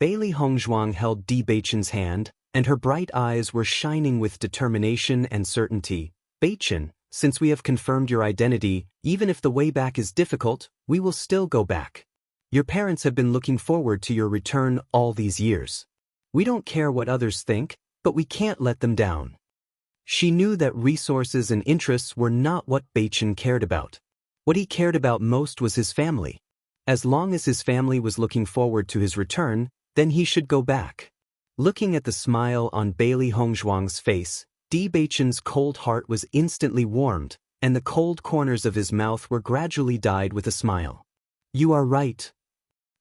Bailey Hongzhuang held Bewitching's hand, and her bright eyes were shining with determination and certainty. Bewitching, since we have confirmed your identity, even if the way back is difficult, we will still go back. Your parents have been looking forward to your return all these years. We don't care what others think, but we can't let them down. She knew that resources and interests were not what Bewitching cared about. What he cared about most was his family. As long as his family was looking forward to his return, then he should go back. Looking at the smile on Bailey Hongzhuang's face, Bewitching's cold heart was instantly warmed, and the cold corners of his mouth were gradually dyed with a smile. You are right.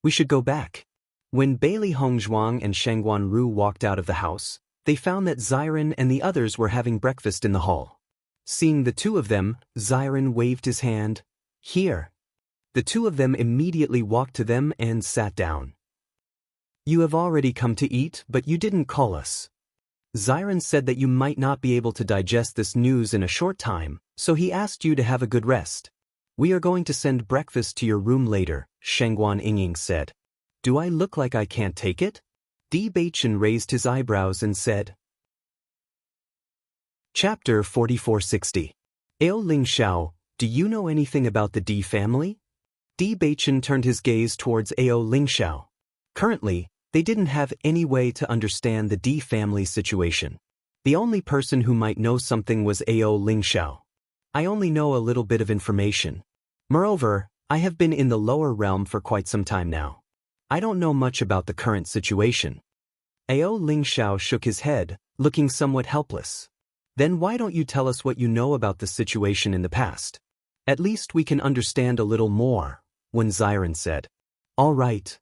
We should go back. When Bailey Hongzhuang and Shangguan Ru walked out of the house, they found that Xiren and the others were having breakfast in the hall. Seeing the two of them, Xiren waved his hand. Here. The two of them immediately walked to them and sat down. You have already come to eat, but you didn't call us. Xiren said that you might not be able to digest this news in a short time, so he asked you to have a good rest. We are going to send breakfast to your room later, Shangguan Yingying said. Do I look like I can't take it? Bewitching raised his eyebrows and said. Chapter 4460. Ao Ling Xiao, do you know anything about the D family? Bewitching turned his gaze towards Ao Ling Xiao. Currently, they didn't have any way to understand the D family situation. The only person who might know something was Ao Ling Xiao. I only know a little bit of information. Moreover, I have been in the lower realm for quite some time now. I don't know much about the current situation. Ao Ling Xiao shook his head, looking somewhat helpless. Then why don't you tell us what you know about the situation in the past? At least we can understand a little more, Wen Xiren said. All right.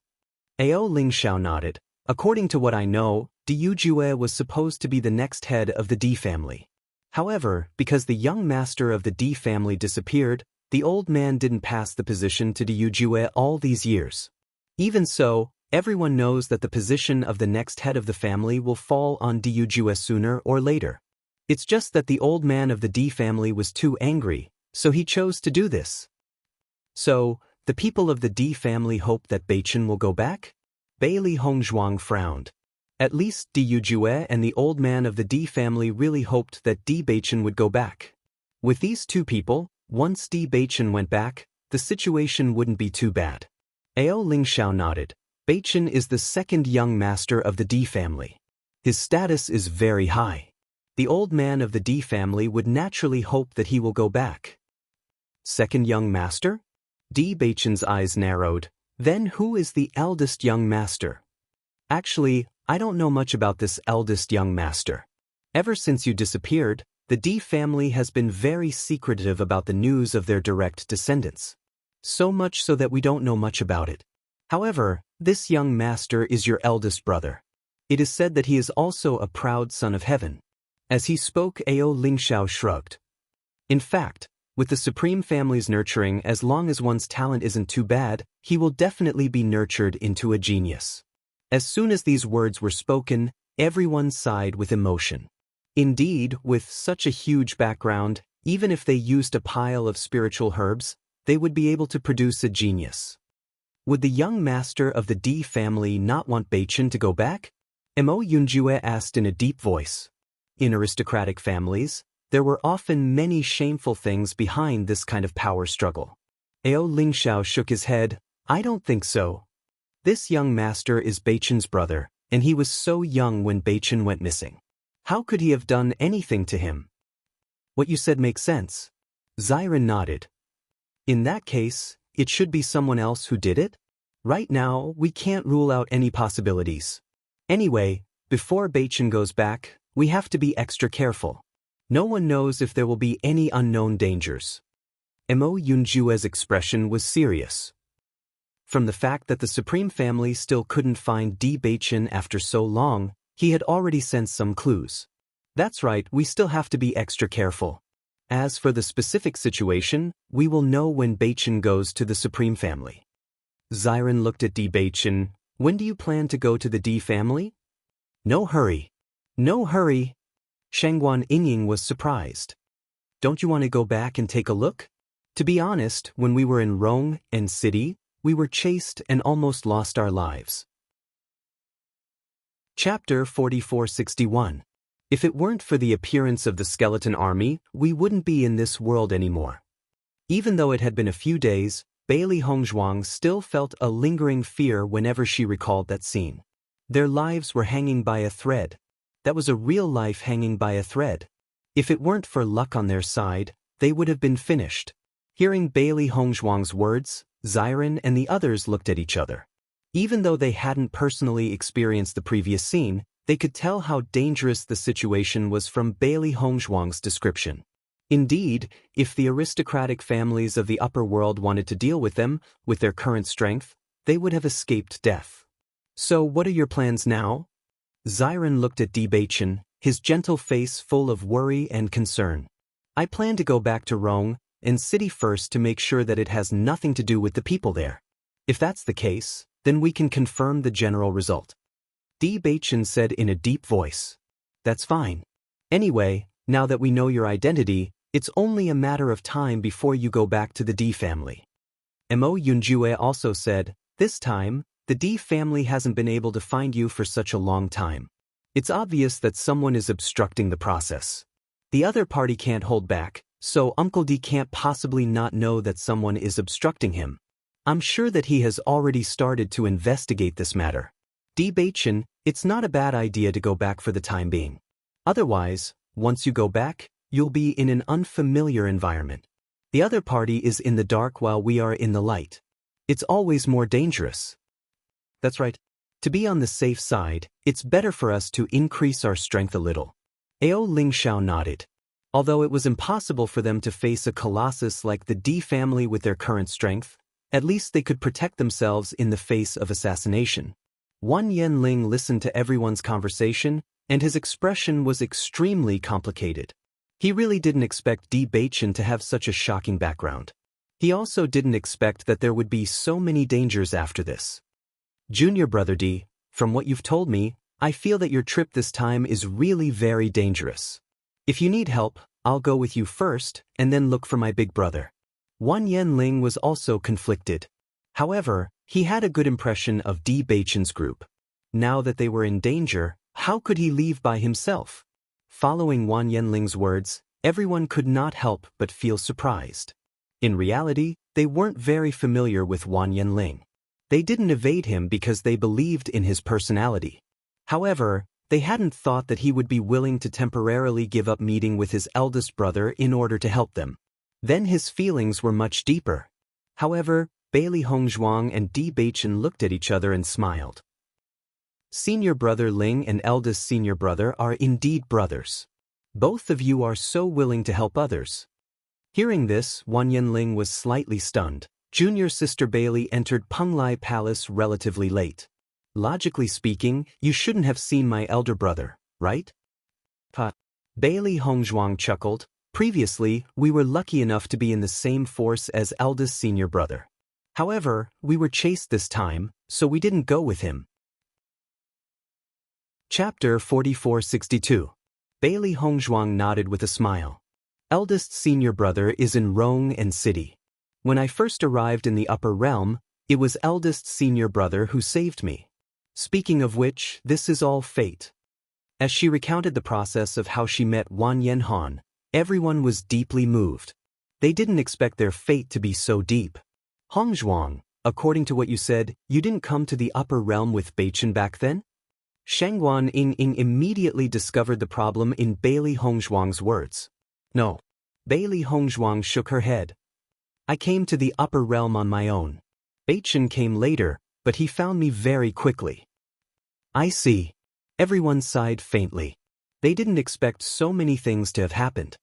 Ao Ling Xiao nodded. According to what I know, Diyu Jue was supposed to be the next head of the D family. However, because the young master of the D family disappeared, the old man didn't pass the position to Diyu Jue all these years. Even so, everyone knows that the position of the next head of the family will fall on Diyu Jue sooner or later. It's just that the old man of the D family was too angry, so he chose to do this. So, the people of the D family hope that Beichen will go back? Bailey Hongzhuang frowned. At least Di Yujue and the old man of the D family really hoped that Di Beichen would go back. With these two people, once Di Beichen went back, the situation wouldn't be too bad. Ao Lingxiao nodded. Beichen is the second young master of the D family. His status is very high. The old man of the D family would naturally hope that he will go back. Second young master? Di Beichen's eyes narrowed. Then who is the eldest young master? Actually, I don't know much about this eldest young master. Ever since you disappeared, the D family has been very secretive about the news of their direct descendants. So much so that we don't know much about it. However, this young master is your eldest brother. It is said that he is also a proud son of heaven. As he spoke, Ao Lingxiao shrugged. In fact, with the Supreme Family's nurturing, as long as one's talent isn't too bad, he will definitely be nurtured into a genius. As soon as these words were spoken, everyone sighed with emotion. Indeed, with such a huge background, even if they used a pile of spiritual herbs, they would be able to produce a genius. Would the young master of the D family not want Beichen to go back? Mo Yunjue asked in a deep voice. In aristocratic families, there were often many shameful things behind this kind of power struggle. Ao Lingxiao shook his head. I don't think so. This young master is Beichen's brother, and he was so young when Beichen went missing. How could he have done anything to him? What you said makes sense. Xiren nodded. In that case, it should be someone else who did it? Right now, we can't rule out any possibilities. Anyway, before Beichen goes back, we have to be extra careful. No one knows if there will be any unknown dangers. Mo Yunjue's expression was serious. From the fact that the Supreme Family still couldn't find Di Beichen after so long, he had already sensed some clues. That's right, we still have to be extra careful. As for the specific situation, we will know when Beichen goes to the Supreme Family. Xiren looked at Di Beichen. When do you plan to go to the D family? No hurry. No hurry. Shangguan Yingying was surprised. Don't you want to go back and take a look? To be honest, when we were in Rome and City, we were chased and almost lost our lives. Chapter 4461. If it weren't for the appearance of the skeleton army, we wouldn't be in this world anymore. Even though it had been a few days, Bailey Hongzhuang still felt a lingering fear whenever she recalled that scene. Their lives were hanging by a thread. That was a real life hanging by a thread. If it weren't for luck on their side, they would have been finished. Hearing Bailey Hongzhuang's words, Xiren and the others looked at each other. Even though they hadn't personally experienced the previous scene, they could tell how dangerous the situation was from Bailey Hongzhuang's description. Indeed, if the aristocratic families of the upper world wanted to deal with them, with their current strength, they would have escaped death. So what are your plans now? Xiren looked at Di Beichen, his gentle face full of worry and concern. I plan to go back to Rome and City first to make sure that it has nothing to do with the people there. If that's the case, then we can confirm the general result. Di Beichen said in a deep voice. That's fine. Anyway, now that we know your identity, it's only a matter of time before you go back to the D family. Mo Yunjue also said, this time, the D family hasn't been able to find you for such a long time. It's obvious that someone is obstructing the process. The other party can't hold back, so Uncle D can't possibly not know that someone is obstructing him. I'm sure that he has already started to investigate this matter. Di Beichen, it's not a bad idea to go back for the time being. Otherwise, once you go back, you'll be in an unfamiliar environment. The other party is in the dark while we are in the light. It's always more dangerous. That's right. To be on the safe side, it's better for us to increase our strength a little. Ao Lingxiao nodded. Although it was impossible for them to face a colossus like the D family with their current strength, at least they could protect themselves in the face of assassination. Wan Yanling listened to everyone's conversation, and his expression was extremely complicated. He really didn't expect Di Beichen to have such a shocking background. He also didn't expect that there would be so many dangers after this. Junior brother Di, from what you've told me, I feel that your trip this time is really very dangerous. If you need help, I'll go with you first, and then look for my big brother. Wan Yanling was also conflicted. However, he had a good impression of Di Beichen's group. Now that they were in danger, how could he leave by himself? Following Wan Yanling's words, everyone could not help but feel surprised. In reality, they weren't very familiar with Wan Yanling. They didn't evade him because they believed in his personality. However, they hadn't thought that he would be willing to temporarily give up meeting with his eldest brother in order to help them. Then his feelings were much deeper. However, Bailey Hongzhuang and Di Beichen looked at each other and smiled. Senior brother Ling and eldest senior brother are indeed brothers. Both of you are so willing to help others. Hearing this, Wan Yanling was slightly stunned. Junior sister Bailey entered Penglai Palace relatively late. Logically speaking, you shouldn't have seen my elder brother, right? Bailey Hongzhuang chuckled. Previously, we were lucky enough to be in the same force as eldest senior brother. However, we were chased this time, so we didn't go with him. Chapter 4462. Bailey Hongzhuang nodded with a smile. Eldest senior brother is in Rong and City. When I first arrived in the upper realm, it was eldest senior brother who saved me. Speaking of which, this is all fate. As she recounted the process of how she met Wan Yanhan, everyone was deeply moved. They didn't expect their fate to be so deep. Hongzhuang, according to what you said, you didn't come to the upper realm with Beichen back then? Shangguan Ying immediately discovered the problem in Bailey Hongzhuang's words. No. Bailey Hongzhuang shook her head. I came to the upper realm on my own. Beichen came later, but he found me very quickly. I see. Everyone sighed faintly. They didn't expect so many things to have happened.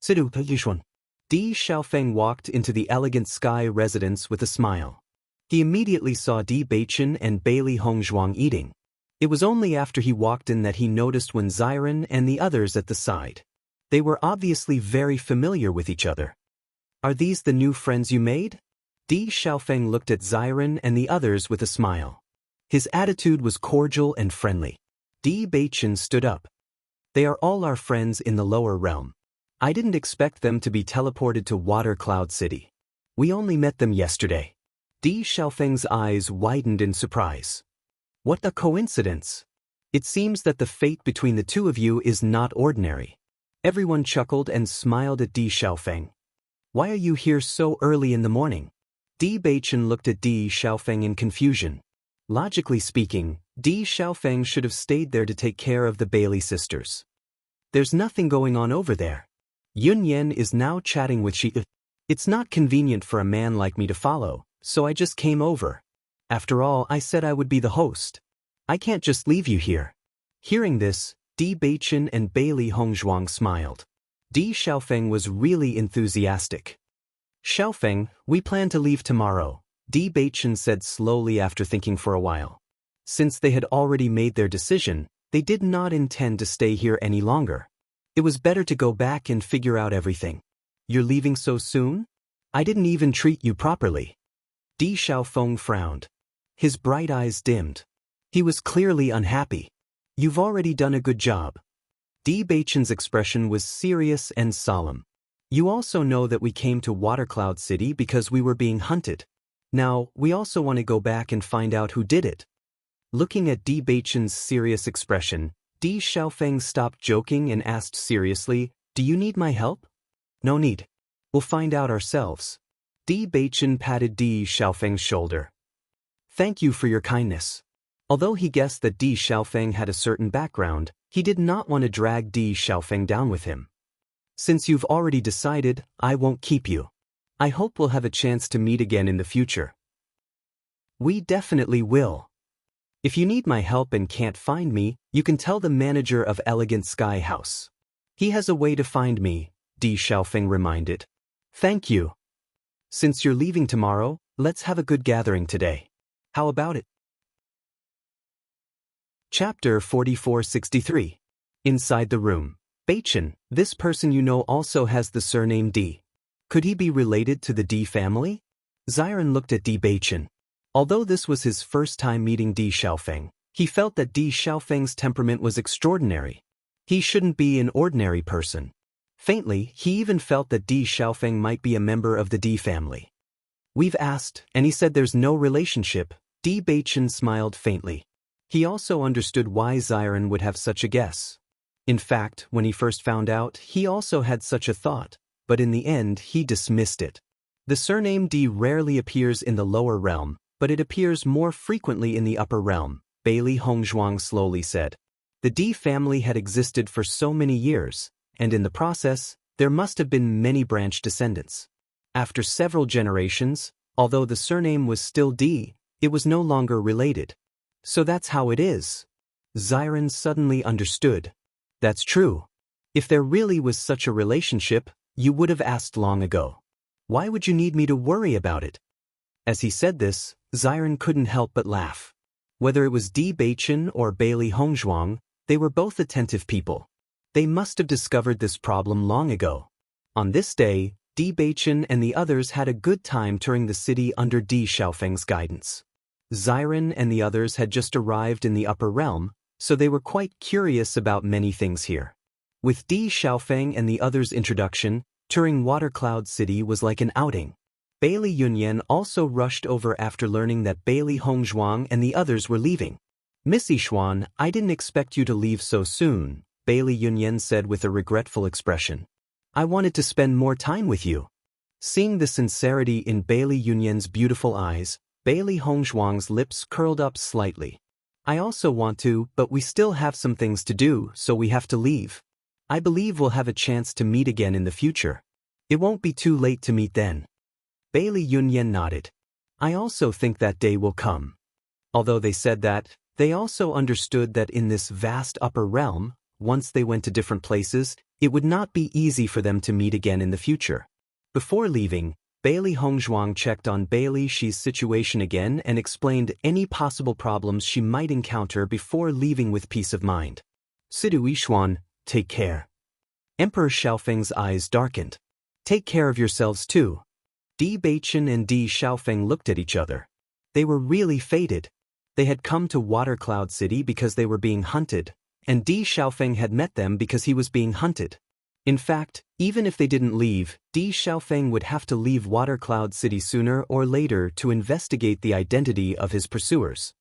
Di Xiaofeng walked into the elegant Sky residence with a smile. He immediately saw Di Beichen and Bailey Hongzhuang eating. It was only after he walked in that he noticed Wen Xiren and the others at the side. They were obviously very familiar with each other. Are these the new friends you made? Di Xiaofeng looked at Xiren and the others with a smile. His attitude was cordial and friendly. Di Beichen stood up. They are all our friends in the lower realm. I didn't expect them to be teleported to Water Cloud City. We only met them yesterday. Di Xiaofeng's eyes widened in surprise. What a coincidence! It seems that the fate between the two of you is not ordinary. Everyone chuckled and smiled at Di Xiaofeng. Why are you here so early in the morning? Di Beichen looked at Di Xiaofeng in confusion. Logically speaking, Di Xiaofeng should have stayed there to take care of the Bailey sisters. There's nothing going on over there. Yun Yan is now chatting with Shi. It's not convenient for a man like me to follow, so I just came over. After all, I said I would be the host. I can't just leave you here. Hearing this, Di Beichen and Bailey Hongzhuang smiled. Di Xiaofeng was really enthusiastic. Xiaofeng, we plan to leave tomorrow, Di Beichen said slowly after thinking for a while. Since they had already made their decision, they did not intend to stay here any longer. It was better to go back and figure out everything. You're leaving so soon? I didn't even treat you properly. Di Xiaofeng frowned. His bright eyes dimmed. He was clearly unhappy. You've already done a good job. Di Beichen's expression was serious and solemn. You also know that we came to Water Cloud City because we were being hunted. Now, we also want to go back and find out who did it. Looking at Di Beichen's serious expression, Di Xiaofeng stopped joking and asked seriously, Do you need my help? No need. We'll find out ourselves. Di Beichen patted Di Xiaofeng's shoulder. Thank you for your kindness. Although he guessed that Di Xiaofeng had a certain background, he did not want to drag Di Xiaofeng down with him. Since you've already decided, I won't keep you. I hope we'll have a chance to meet again in the future. We definitely will. If you need my help and can't find me, you can tell the manager of Elegant Sky House. He has a way to find me, Di Xiaofeng reminded. Thank you. Since you're leaving tomorrow, let's have a good gathering today. How about it? Chapter 4463. Inside the room. Beichen, this person you know also has the surname Di. Could he be related to the Di family? Xiren looked at Di Beichen. Although this was his first time meeting Di Xiaofeng, he felt that Di Xiaofeng's temperament was extraordinary. He shouldn't be an ordinary person. Faintly, he even felt that Di Xiaofeng might be a member of the Di family. We've asked, and he said there's no relationship. Di Beichen smiled faintly. He also understood why Xiren would have such a guess. In fact, when he first found out, he also had such a thought, but in the end he dismissed it. The surname Di rarely appears in the lower realm, but it appears more frequently in the upper realm, Bailey Hongzhuang slowly said. The Di family had existed for so many years, and in the process, there must have been many branch descendants. After several generations, although the surname was still Di, it was no longer related. So that's how it is. Xiren suddenly understood. That's true. If there really was such a relationship, you would have asked long ago. Why would you need me to worry about it? As he said this, Xiren couldn't help but laugh. Whether it was Di Beichen or Bailey Hongzhuang, they were both attentive people. They must have discovered this problem long ago. On this day, Di Beichen and the others had a good time touring the city under Di Xiaofeng's guidance. Xiren and the others had just arrived in the upper realm, so they were quite curious about many things here. With Di Xiaofeng and the others' introduction, touring Watercloud City was like an outing. Bailey Yunyan also rushed over after learning that Bailey Hongzhuang and the others were leaving. Missy Xuan, I didn't expect you to leave so soon, Bailey Yunyan said with a regretful expression. I wanted to spend more time with you. Seeing the sincerity in Bailey Yunyan's beautiful eyes, Bailey Hongzhuang's lips curled up slightly. I also want to, but we still have some things to do, so we have to leave. I believe we'll have a chance to meet again in the future. It won't be too late to meet then. Bailey Yunyan nodded. I also think that day will come. Although they said that, they also understood that in this vast upper realm, once they went to different places, it would not be easy for them to meet again in the future. Before leaving, Bailey Hongzhuang checked on Bailey Shi's situation again and explained any possible problems she might encounter before leaving with peace of mind. Sidu Yishuan, take care. Emperor Xiaofeng's eyes darkened. Take care of yourselves too. Di Beichen and Di Xiaofeng looked at each other. They were really fated. They had come to Watercloud City because they were being hunted, and Di Xiaofeng had met them because he was being hunted. In fact, even if they didn't leave, Di Xiaofeng would have to leave Watercloud City sooner or later to investigate the identity of his pursuers.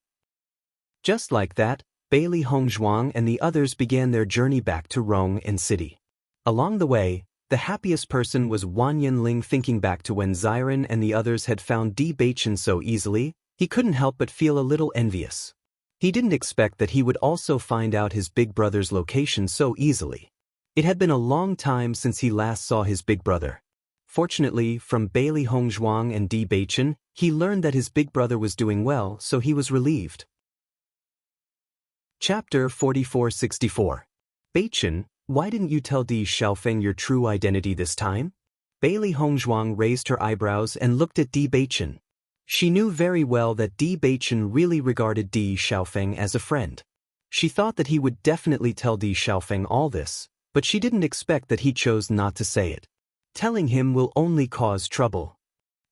Just like that, Bailey Hongzhuang and the others began their journey back to Rong and City. Along the way, the happiest person was Wan Yinling. Thinking back to when Xiren and the others had found Di Beichen so easily, he couldn't help but feel a little envious. He didn't expect that he would also find out his big brother's location so easily. It had been a long time since he last saw his big brother. Fortunately, from Bailey Hongzhuang and Di Beichen, he learned that his big brother was doing well, so he was relieved. Chapter 4464. Beichen, why didn't you tell Di Xiaofeng your true identity this time? Bailey Hongzhuang raised her eyebrows and looked at Di Beichen. She knew very well that Di Beichen really regarded Di Xiaofeng as a friend. She thought that he would definitely tell Di Xiaofeng all this, but she didn't expect that he chose not to say it. Telling him will only cause trouble.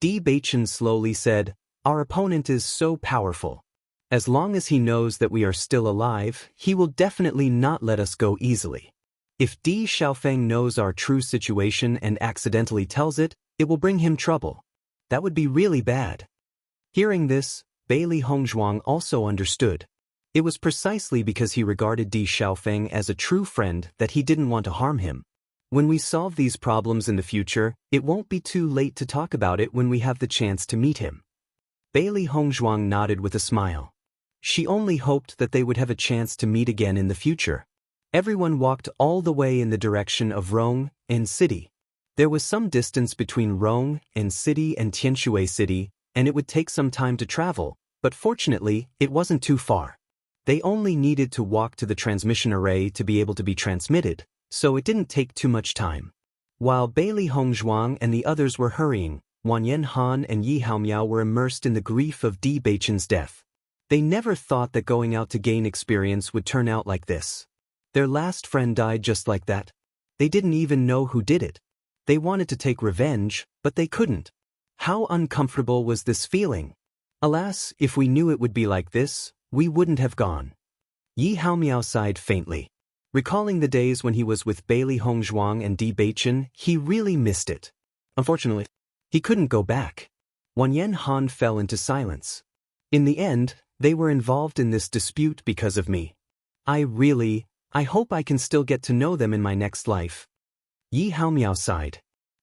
Di Beichen slowly said, our opponent is so powerful. As long as he knows that we are still alive, he will definitely not let us go easily. If Di Xiaofeng knows our true situation and accidentally tells it, it will bring him trouble. That would be really bad. Hearing this, Bailey Hongzhuang also understood. It was precisely because he regarded Di Xiaofeng as a true friend that he didn't want to harm him. When we solve these problems in the future, it won't be too late to talk about it when we have the chance to meet him. Bailey Hongzhuang nodded with a smile. She only hoped that they would have a chance to meet again in the future. Everyone walked all the way in the direction of Rong and City. There was some distance between Rong and City and Tianshui City, and it would take some time to travel, but fortunately, it wasn't too far. They only needed to walk to the transmission array to be able to be transmitted, so it didn't take too much time. While Bailey Hongzhuang and the others were hurrying, Wanyan Han and Yi Haomiao were immersed in the grief of Di Beichen's death. They never thought that going out to gain experience would turn out like this. Their last friend died just like that. They didn't even know who did it. They wanted to take revenge, but they couldn't. How uncomfortable was this feeling? Alas, if we knew it would be like this, we wouldn't have gone. Yi Haomiao sighed faintly. Recalling the days when he was with Bailey Hongzhuang and Di Beichen, he really missed it. Unfortunately, he couldn't go back. Wan Yen Han fell into silence. In the end, they were involved in this dispute because of me. I hope I can still get to know them in my next life. Yi Haomiao sighed.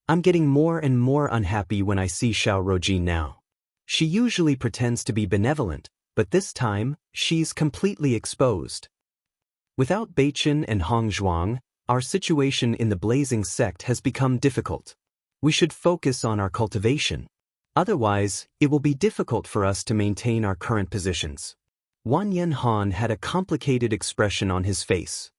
I'm getting more and more unhappy when I see Xiao Rojin now. She usually pretends to be benevolent, but this time, she's completely exposed. Without Beichen and Hongzhuang, our situation in the Blazing Sect has become difficult. We should focus on our cultivation. Otherwise, it will be difficult for us to maintain our current positions. Wan Yen Han had a complicated expression on his face.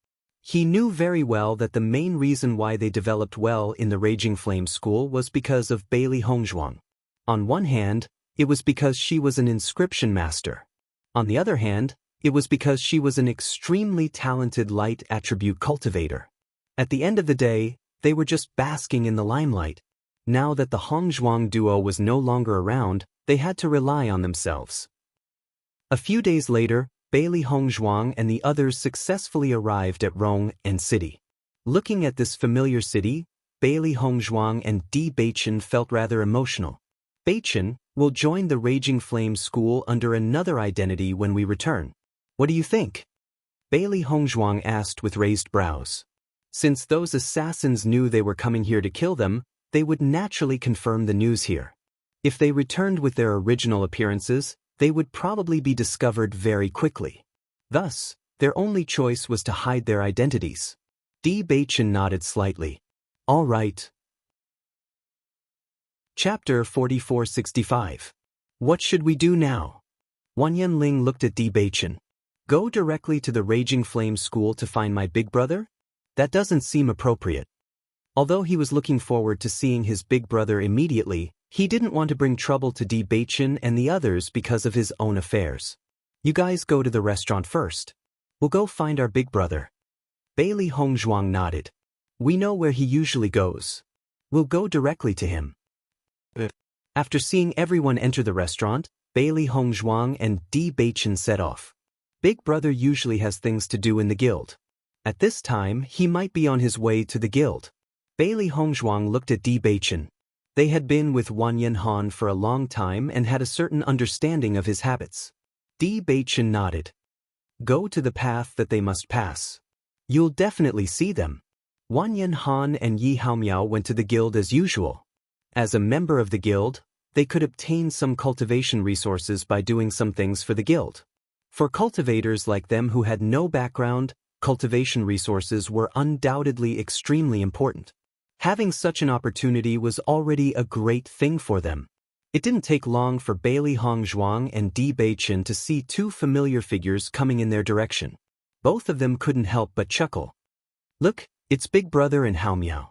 He knew very well that the main reason why they developed well in the Raging Flame School was because of Bailey Hongzhuang. On one hand, it was because she was an inscription master. On the other hand, it was because she was an extremely talented light attribute cultivator. At the end of the day, they were just basking in the limelight. Now that the Hongzhuang duo was no longer around, they had to rely on themselves. A few days later, Bailey Hongzhuang and the others successfully arrived at Rong and City. Looking at this familiar city, Bailey Hongzhuang and Di Beichen felt rather emotional. Beichen will join the Raging Flame School under another identity when we return. What do you think? Bailey Hongzhuang asked with raised brows. Since those assassins knew they were coming here to kill them, they would naturally confirm the news here. If they returned with their original appearances, they would probably be discovered very quickly. Thus, their only choice was to hide their identities. Di Beichen nodded slightly. All right. Chapter 4465. What should we do now? Wan Yanling looked at Di Beichen. Go directly to the Raging Flame School to find my big brother? That doesn't seem appropriate. Although he was looking forward to seeing his big brother immediately, he didn't want to bring trouble to Di Beichen and the others because of his own affairs. You guys go to the restaurant first. We'll go find our big brother. Bailey Hongzhuang nodded. We know where he usually goes. We'll go directly to him. After seeing everyone enter the restaurant, Bailey Hongzhuang and Di Beichen set off. Big brother usually has things to do in the guild. At this time, he might be on his way to the guild. Bailey Hongzhuang looked at Di Beichen. They had been with Wan Yen Han for a long time and had a certain understanding of his habits. Di Beichen nodded. Go to the path that they must pass. You'll definitely see them. Wan Yen Han and Yi Haomiao went to the guild as usual. As a member of the guild, they could obtain some cultivation resources by doing some things for the guild. For cultivators like them who had no background, cultivation resources were undoubtedly extremely important. Having such an opportunity was already a great thing for them. It didn't take long for Bailey Hongzhuang and Di Beichen to see two familiar figures coming in their direction. Both of them couldn't help but chuckle. Look, it's Big Brother and Haomiao.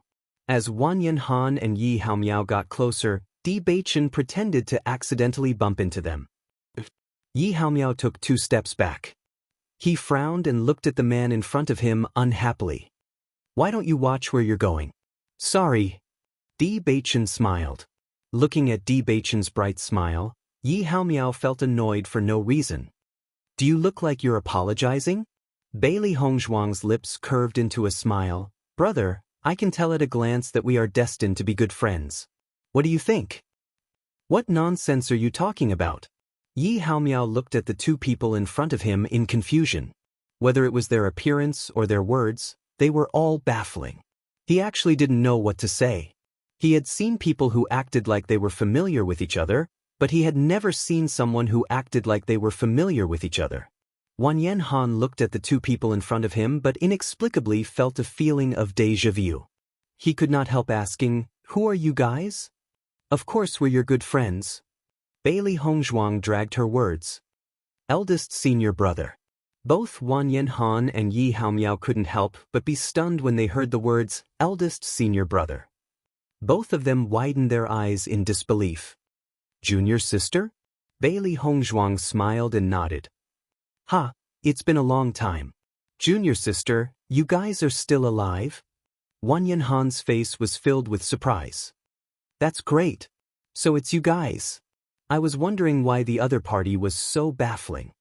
As Wan Yen Han and Yi Haomiao got closer, Di Beichen pretended to accidentally bump into them. Yi Haomiao took 2 steps back. He frowned and looked at the man in front of him unhappily. Why don't you watch where you're going? Sorry. Di Beichen smiled. Looking at Di Beichen's bright smile, Yi Haomiao felt annoyed for no reason. Do you look like you're apologizing? Bailey Hongzhuang's lips curved into a smile. Brother, I can tell at a glance that we are destined to be good friends. What do you think? What nonsense are you talking about? Yi Haomiao looked at the 2 people in front of him in confusion. Whether it was their appearance or their words, they were all baffling. He actually didn't know what to say. He had seen people who acted like they were familiar with each other, but he had never seen someone who acted like they were familiar with each other. Wan Yen Han looked at the 2 people in front of him but inexplicably felt a feeling of déjà vu. He could not help asking, Who are you guys? Of course we're your good friends. Bailey Hongzhuang dragged her words. Eldest senior brother. Both Wan Yen Han and Yi Haomiao couldn't help but be stunned when they heard the words, eldest senior brother. Both of them widened their eyes in disbelief. Junior sister? Bailey Hongzhuang smiled and nodded. Ha, it's been a long time. Junior sister, you guys are still alive? Wan Yen Han's face was filled with surprise. That's great. So it's you guys. I was wondering why the other party was so baffling.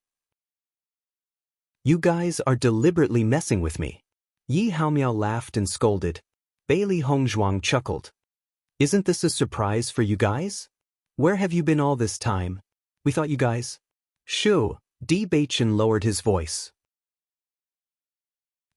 You guys are deliberately messing with me. Yi Haomiao laughed and scolded. Bailey Hongzhuang chuckled. Isn't this a surprise for you guys? Where have you been all this time? We thought you guys. Shoo, Bewitching lowered his voice.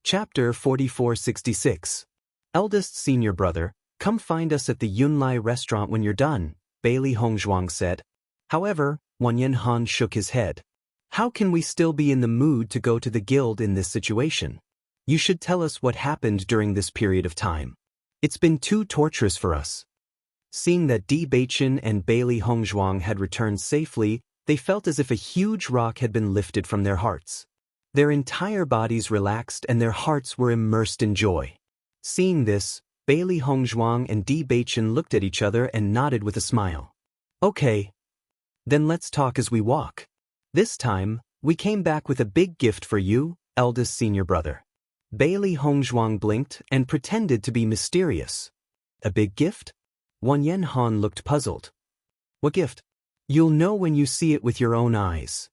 Chapter 4466. Eldest senior brother, come find us at the Yunlai restaurant when you're done, Bailey Hongzhuang said. However, Wanyan Han shook his head. How can we still be in the mood to go to the guild in this situation? You should tell us what happened during this period of time. It's been too torturous for us. Seeing that Bewitching and Bailey Hongzhuang had returned safely, they felt as if a huge rock had been lifted from their hearts. Their entire bodies relaxed and their hearts were immersed in joy. Seeing this, Bailey Hongzhuang and Bewitching looked at each other and nodded with a smile. Okay. Then let's talk as we walk. This time, we came back with a big gift for you, eldest senior brother. Bailey Hongzhuang blinked and pretended to be mysterious. A big gift? Wanyan Han looked puzzled. What gift? You'll know when you see it with your own eyes.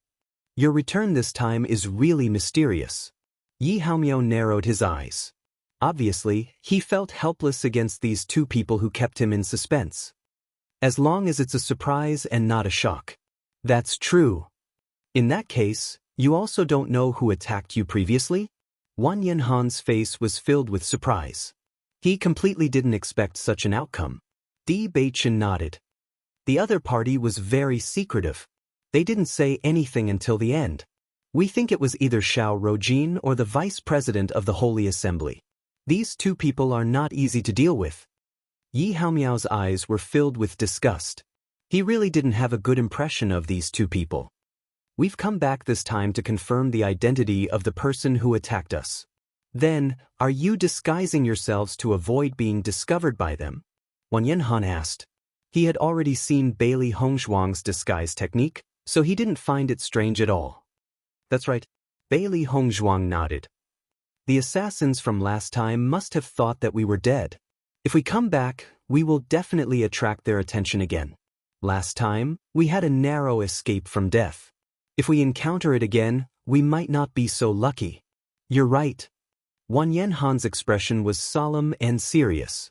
Your return this time is really mysterious. Yi Haomiao narrowed his eyes. Obviously, he felt helpless against these two people who kept him in suspense. As long as it's a surprise and not a shock. That's true. In that case, you also don't know who attacked you previously? Wanyan Han's face was filled with surprise. He completely didn't expect such an outcome. Bewitching nodded. The other party was very secretive. They didn't say anything until the end. We think it was either Xiao Rojin or the vice president of the Holy Assembly. These two people are not easy to deal with. Yi Haomiao's eyes were filled with disgust. He really didn't have a good impression of these two people. We've come back this time to confirm the identity of the person who attacked us. Then, are you disguising yourselves to avoid being discovered by them? Wanyan Han asked. He had already seen Bailey Hongzhuang's disguise technique, so he didn't find it strange at all. That's right. Bailey Hongzhuang nodded. The assassins from last time must have thought that we were dead. If we come back, we will definitely attract their attention again. Last time, we had a narrow escape from death. If we encounter it again, we might not be so lucky. You're right. Wanyan Han's expression was solemn and serious.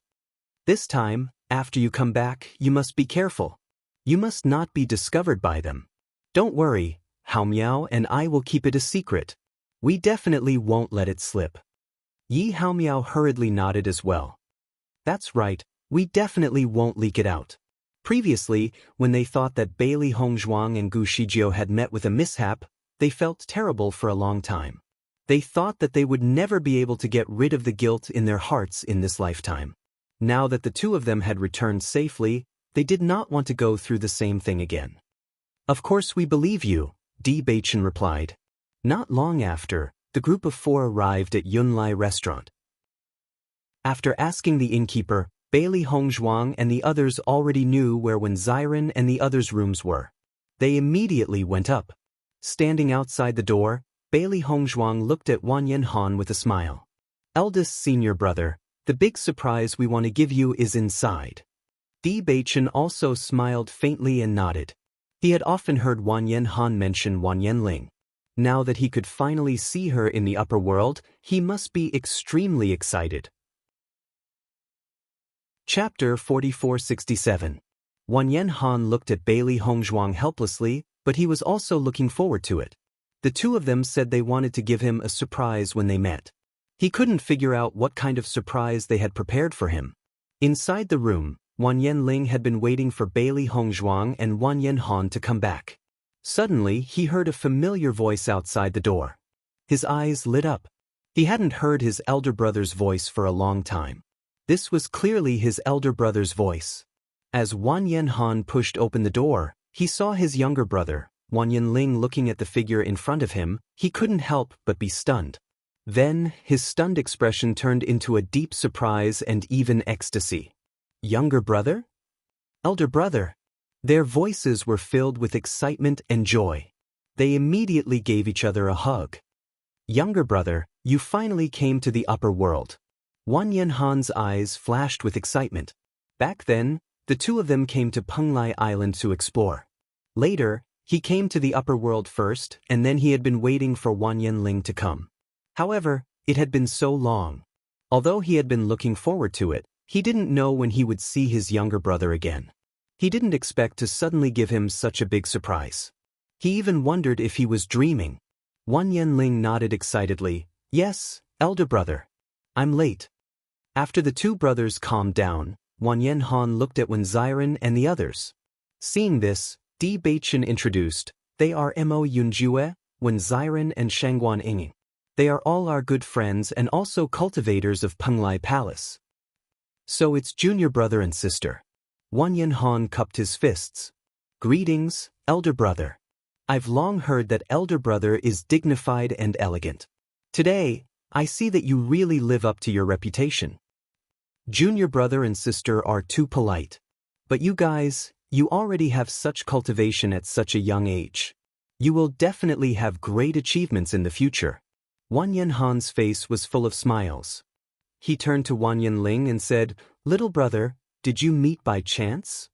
This time, after you come back, you must be careful. You must not be discovered by them. Don't worry, Haomiao and I will keep it a secret. We definitely won't let it slip. Yi Haomiao hurriedly nodded as well. That's right, we definitely won't leak it out. Previously, when they thought that Bailey Hongzhuang and Gu Shijiao had met with a mishap, they felt terrible for a long time. They thought that they would never be able to get rid of the guilt in their hearts in this lifetime. Now that the two of them had returned safely, they did not want to go through the same thing again. Of course we believe you, Bewitching replied. Not long after, the group of four arrived at Yunlai restaurant. After asking the innkeeper, Bailey Hongzhuang and the others already knew where Wenziren and the others' rooms were. They immediately went up. Standing outside the door, Bailey Hongzhuang looked at Wanyan Han with a smile. Eldest senior brother, the big surprise we want to give you is inside. Bewitching also smiled faintly and nodded. He had often heard Wanyan Han mention Wanyan Ling. Now that he could finally see her in the upper world, he must be extremely excited. Chapter 4467. Wanyan Han looked at Bailey Hongzhuang helplessly, but he was also looking forward to it. The two of them said they wanted to give him a surprise when they met. He couldn't figure out what kind of surprise they had prepared for him. Inside the room, Wanyan Ling had been waiting for Bailey Hongzhuang and Wanyan Han to come back. Suddenly, he heard a familiar voice outside the door. His eyes lit up. He hadn't heard his elder brother's voice for a long time. This was clearly his elder brother's voice. As Wanyan Han pushed open the door, he saw his younger brother, Wanyan Ling, looking at the figure in front of him. He couldn't help but be stunned. Then, his stunned expression turned into a deep surprise and even ecstasy. Younger brother? Elder brother? Their voices were filled with excitement and joy. They immediately gave each other a hug. Younger brother, you finally came to the upper world. Wanyan Han's eyes flashed with excitement. Back then, the two of them came to Penglai Island to explore. Later, he came to the upper world first, and then he had been waiting for Wanyan Ling to come. However, It had been so long. Although he had been looking forward to it, he didn't know when he would see his younger brother again. He didn't expect to suddenly give him such a big surprise. He even wondered if he was dreaming. Wan Yanling nodded excitedly. Yes, elder brother. I'm late. After the two brothers calmed down, Wan Yanhan looked at Wen Ziren and the others. Seeing this, Di Baichen introduced, they are Mo Yunjue, Wen Ziren and Shangguan Ying. They are all our good friends and also cultivators of Penglai Palace. So it's junior brother and sister. Wan Yanhan cupped his fists. Greetings, elder brother. I've long heard that elder brother is dignified and elegant. Today, I see that you really live up to your reputation. Junior brother and sister are too polite. But you guys, you already have such cultivation at such a young age. You will definitely have great achievements in the future. Wan Yanhan's face was full of smiles. He turned to Wan Yanling and said, Little brother, did you meet by chance?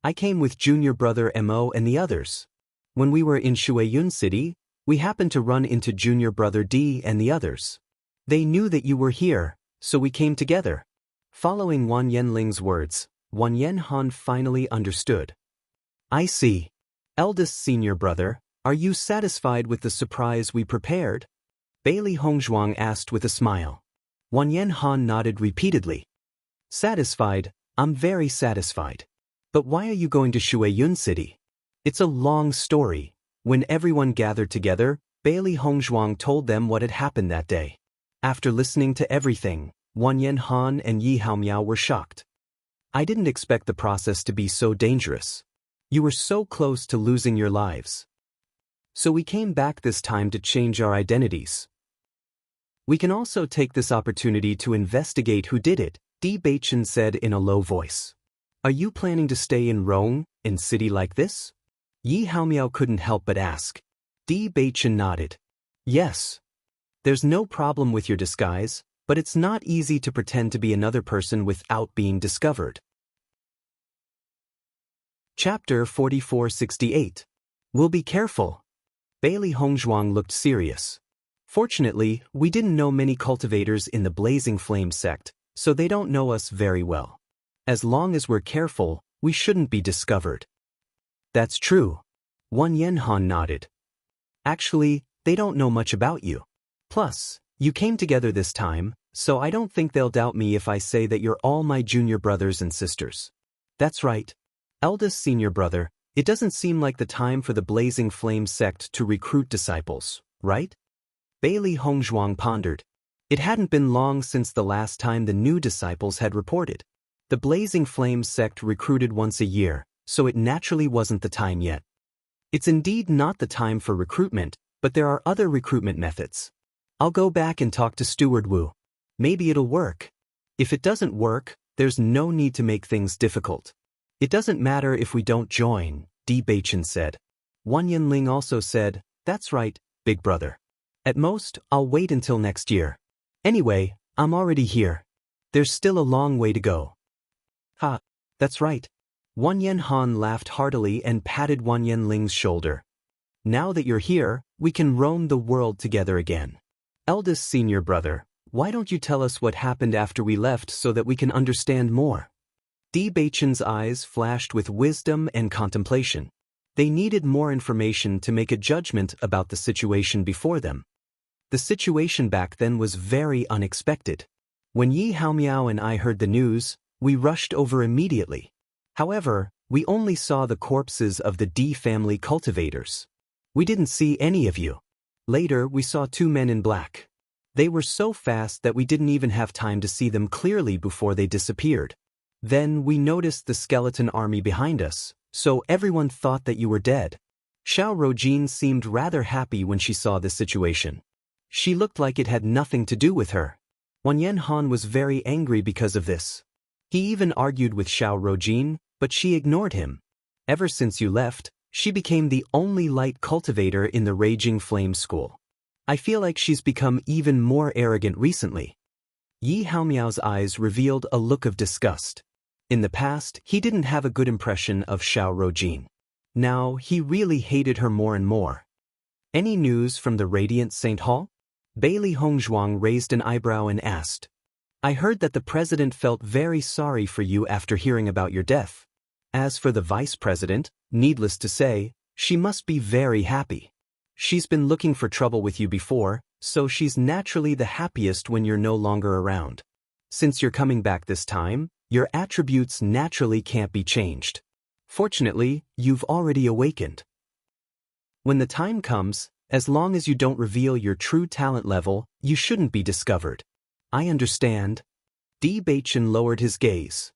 I came with junior brother Mo and the others. When we were in Shuiyun City, we happened to run into junior brother D and the others. They knew that you were here, so we came together. Following Wan Yanling's words, Wan Yanhan finally understood. I see. Eldest senior brother, are you satisfied with the surprise we prepared? Bailey Hongzhuang asked with a smile. Wan Yanhan nodded repeatedly. Satisfied, I'm very satisfied. But why are you going to Shuiyun City? It's a long story. When everyone gathered together, Bailey Hongzhuang told them what had happened that day. After listening to everything, Wan Yanhan and Yi Haomiao were shocked. I didn't expect the process to be so dangerous. You were so close to losing your lives. So we came back this time to change our identities. We can also take this opportunity to investigate who did it, Di Baichen said in a low voice. Are you planning to stay in Rome, in city like this? Yi Haomiao couldn't help but ask. Di Baichen nodded. Yes. There's no problem with your disguise, but it's not easy to pretend to be another person without being discovered. Chapter 4468. We'll be careful. Bailey Hongzhuang looked serious. Fortunately, we didn't know many cultivators in the Blazing Flame sect, so they don't know us very well. As long as we're careful, we shouldn't be discovered. That's true. Wan Yanhan nodded. Actually, they don't know much about you. Plus, you came together this time, so I don't think they'll doubt me if I say that you're all my junior brothers and sisters. That's right. Eldest senior brother, it doesn't seem like the time for the Blazing Flame sect to recruit disciples, right? Bailey Hongzhuang pondered. It hadn't been long since the last time the new disciples had reported. The Blazing Flame sect recruited once a year, so it naturally wasn't the time yet. It's indeed not the time for recruitment, but there are other recruitment methods. I'll go back and talk to Steward Wu. Maybe it'll work. If it doesn't work, there's no need to make things difficult. It doesn't matter if we don't join, Di Baichen said. Wan Yanling also said, That's right, big brother. At most, I'll wait until next year. Anyway, I'm already here. There's still a long way to go. Ha, that's right. Wan Yanhan laughed heartily and patted Wan Yanling's shoulder. Now that you're here, we can roam the world together again. Eldest senior brother, why don't you tell us what happened after we left so that we can understand more? Di Baichen's eyes flashed with wisdom and contemplation. They needed more information to make a judgment about the situation before them. The situation back then was very unexpected. When Yi Haomiao and I heard the news, we rushed over immediately. However, we only saw the corpses of the D family cultivators. We didn't see any of you. Later, we saw two men in black. They were so fast that we didn't even have time to see them clearly before they disappeared. Then we noticed the skeleton army behind us, so everyone thought that you were dead. Xiao Rojin seemed rather happy when she saw this situation. She looked like it had nothing to do with her. Wan Yanhan was very angry because of this. He even argued with Xiao Rojin, but she ignored him. Ever since you left, she became the only light cultivator in the Raging Flame School. I feel like she's become even more arrogant recently. Yi Haomiao's eyes revealed a look of disgust. In the past, he didn't have a good impression of Xiao Rojin. Now, he really hated her more and more. Any news from the Radiant Saint Hall? Bailey Hongzhuang raised an eyebrow and asked. I heard that the president felt very sorry for you after hearing about your death. As for the vice president, needless to say, she must be very happy. She's been looking for trouble with you before, so she's naturally the happiest when you're no longer around. Since you're coming back this time, your attributes naturally can't be changed. Fortunately, you've already awakened. When the time comes, as long as you don't reveal your true talent level, you shouldn't be discovered. I understand. Bewitching lowered his gaze.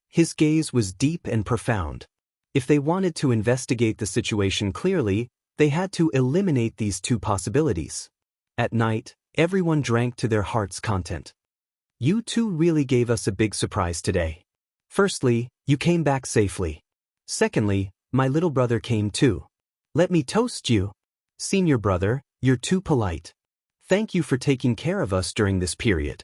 His gaze was deep and profound. If they wanted to investigate the situation clearly, they had to eliminate these two possibilities. At night, everyone drank to their heart's content. You two really gave us a big surprise today. Firstly, you came back safely. Secondly, my little brother came too. Let me toast you. Senior brother, you're too polite. Thank you for taking care of us during this period.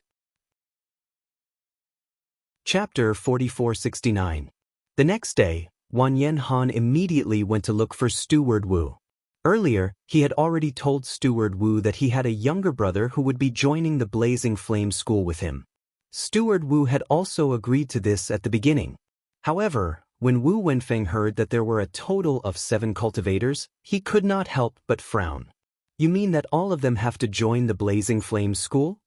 Chapter 4469. The next day, Wanyan Han immediately went to look for Steward Wu. Earlier, he had already told Steward Wu that he had a younger brother who would be joining the Blazing Flame School with him. Steward Wu had also agreed to this at the beginning. However, when Wu Wenfeng heard that there were a total of 7 cultivators, he could not help but frown. You mean that all of them have to join the Blazing Flame School?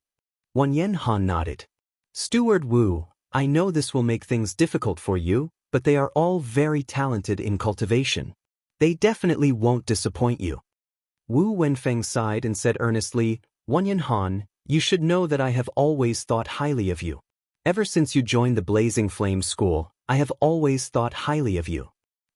Wanyan Han nodded. Steward Wu, I know this will make things difficult for you, but they are all very talented in cultivation. They definitely won't disappoint you. Wu Wenfeng sighed and said earnestly, Wanyan Han, you should know that I have always thought highly of you. Ever since you joined the Blazing Flame School, I have always thought highly of you.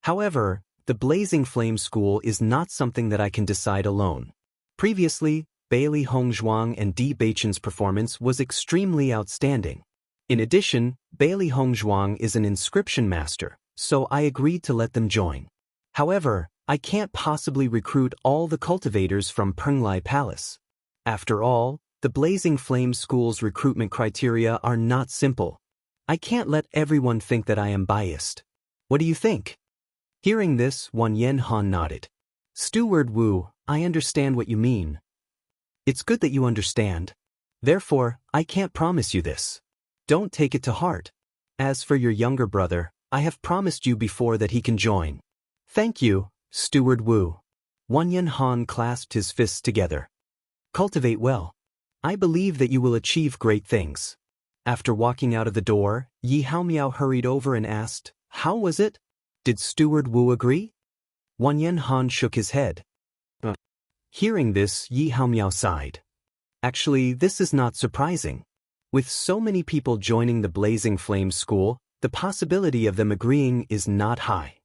However, the Blazing Flame School is not something that I can decide alone. Previously, Bailey Hongzhuang and Bewitching's performance was extremely outstanding. In addition, Bailey Hongzhuang is an inscription master, so I agreed to let them join. However, I can't possibly recruit all the cultivators from Penglai Palace. After all, the Blazing Flame School's recruitment criteria are not simple. I can't let everyone think that I am biased. What do you think? Hearing this, Wanyan Han nodded. Steward Wu, I understand what you mean. It's good that you understand. Therefore, I can't promise you this. Don't take it to heart. As for your younger brother, I have promised you before that he can join. Thank you, Steward Wu. Wanyan Han clasped his fists together. Cultivate well. I believe that you will achieve great things. After walking out of the door, Yi Haomiao hurried over and asked, How was it? Did Steward Wu agree? Wanyan Han shook his head. Hearing this, Yi Haomiao sighed. Actually, this is not surprising. With so many people joining the Blazing Flame School, the possibility of them agreeing is not high.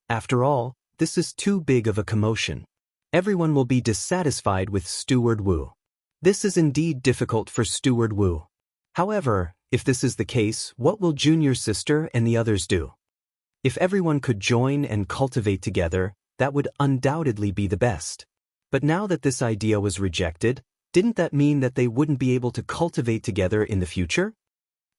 After all, this is too big of a commotion. Everyone will be dissatisfied with Steward Wu. This is indeed difficult for Steward Wu. However, if this is the case, what will Junior Sister and the others do? If everyone could join and cultivate together, that would undoubtedly be the best. But now that this idea was rejected, didn't that mean that they wouldn't be able to cultivate together in the future?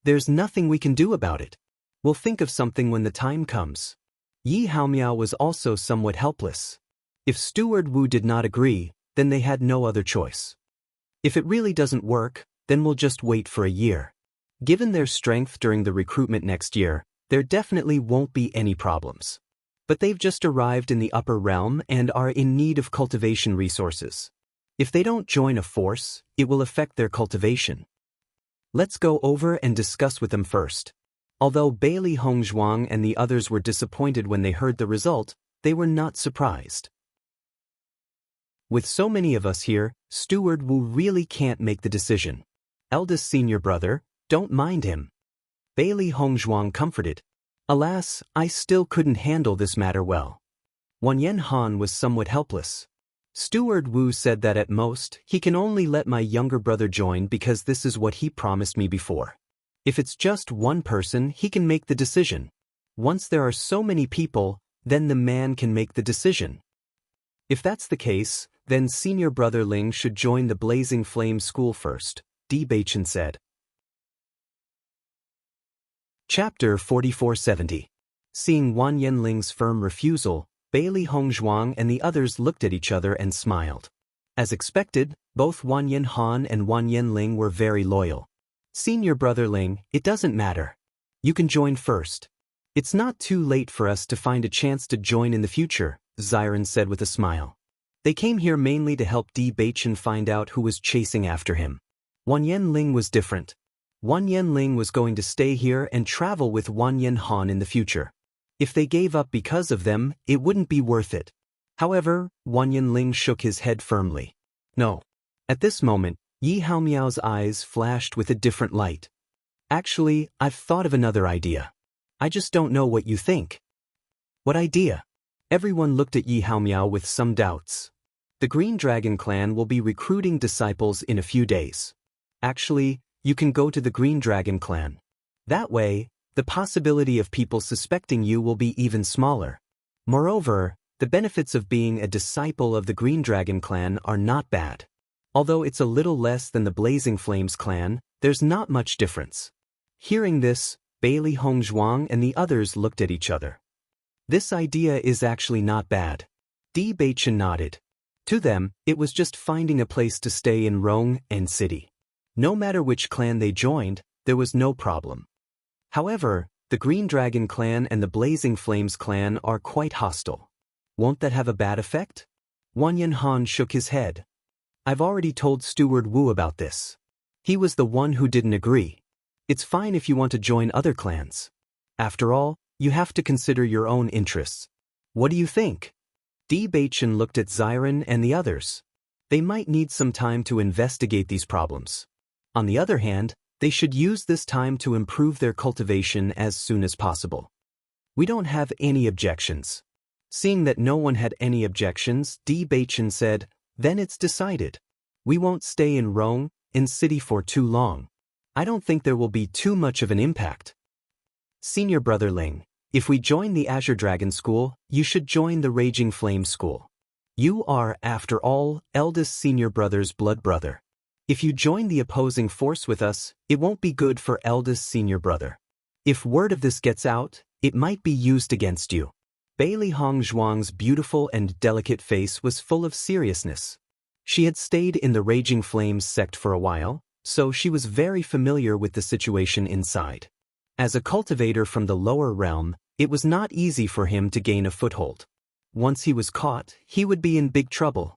There's nothing we can do about it. We'll think of something when the time comes. Yi Haomiao was also somewhat helpless. If Steward Wu did not agree, then they had no other choice. If it really doesn't work, then we'll just wait for a year. Given their strength during the recruitment next year, there definitely won't be any problems. But they've just arrived in the upper realm and are in need of cultivation resources. If they don't join a force, it will affect their cultivation. Let's go over and discuss with them first. Although Bailey Hongzhuang and the others were disappointed when they heard the result, they were not surprised. With so many of us here, Steward Wu really can't make the decision. Eldest senior brother, don't mind him. Bailey Hongzhuang comforted. Alas, I still couldn't handle this matter well. Wanyan Han was somewhat helpless. Steward Wu said that at most, he can only let my younger brother join because this is what he promised me before. If it's just one person, he can make the decision. Once there are so many people, then the man can make the decision. If that's the case, then senior brother Ling should join the Blazing Flame School first, Bewitching said. Chapter 4470. Seeing Wanyan Ling's firm refusal, Bailey Hongzhuang and the others looked at each other and smiled. As expected, both Wanyan Han and Wanyan Ling were very loyal. Senior brother Ling, it doesn't matter. You can join first. It's not too late for us to find a chance to join in the future, Xiren said with a smile. They came here mainly to help Bewitching find out who was chasing after him. Wanyan Ling was different. Wanyan Ling was going to stay here and travel with Wanyan Han in the future. If they gave up because of them, it wouldn't be worth it. However, Wanyan Ling shook his head firmly. No. At this moment, Yi Haomiao's eyes flashed with a different light. Actually, I've thought of another idea. I just don't know what you think. What idea? Everyone looked at Yi Haomiao with some doubts. The Green Dragon clan will be recruiting disciples in a few days. Actually, you can go to the Green Dragon clan. That way, the possibility of people suspecting you will be even smaller. Moreover, the benefits of being a disciple of the Green Dragon clan are not bad. Although it's a little less than the Blazing Flames clan, there's not much difference. Hearing this, Bailey Hongzhuang and the others looked at each other. This idea is actually not bad. Bewitching nodded. To them, it was just finding a place to stay in Rong and City. No matter which clan they joined, there was no problem. However, the Green Dragon clan and the Blazing Flames clan are quite hostile. Won't that have a bad effect? Wanyan Han shook his head. I've already told Steward Wu about this. He was the one who didn't agree. It's fine if you want to join other clans. After all, you have to consider your own interests. What do you think? Bewitching looked at Xiren and the others. They might need some time to investigate these problems. On the other hand, they should use this time to improve their cultivation as soon as possible. We don't have any objections. Seeing that no one had any objections, Bewitching said, then it's decided. We won't stay in Rong, in City for too long. I don't think there will be too much of an impact. Senior brother Ling, if we join the Azure Dragon School, you should join the Raging Flame School. You are, after all, eldest senior brother's blood brother. If you join the opposing force with us, it won't be good for eldest senior brother. If word of this gets out, it might be used against you. Bailey Hongzhuang's beautiful and delicate face was full of seriousness. She had stayed in the Raging Flames sect for a while, so she was very familiar with the situation inside. As a cultivator from the lower realm, it was not easy for him to gain a foothold. Once he was caught, he would be in big trouble.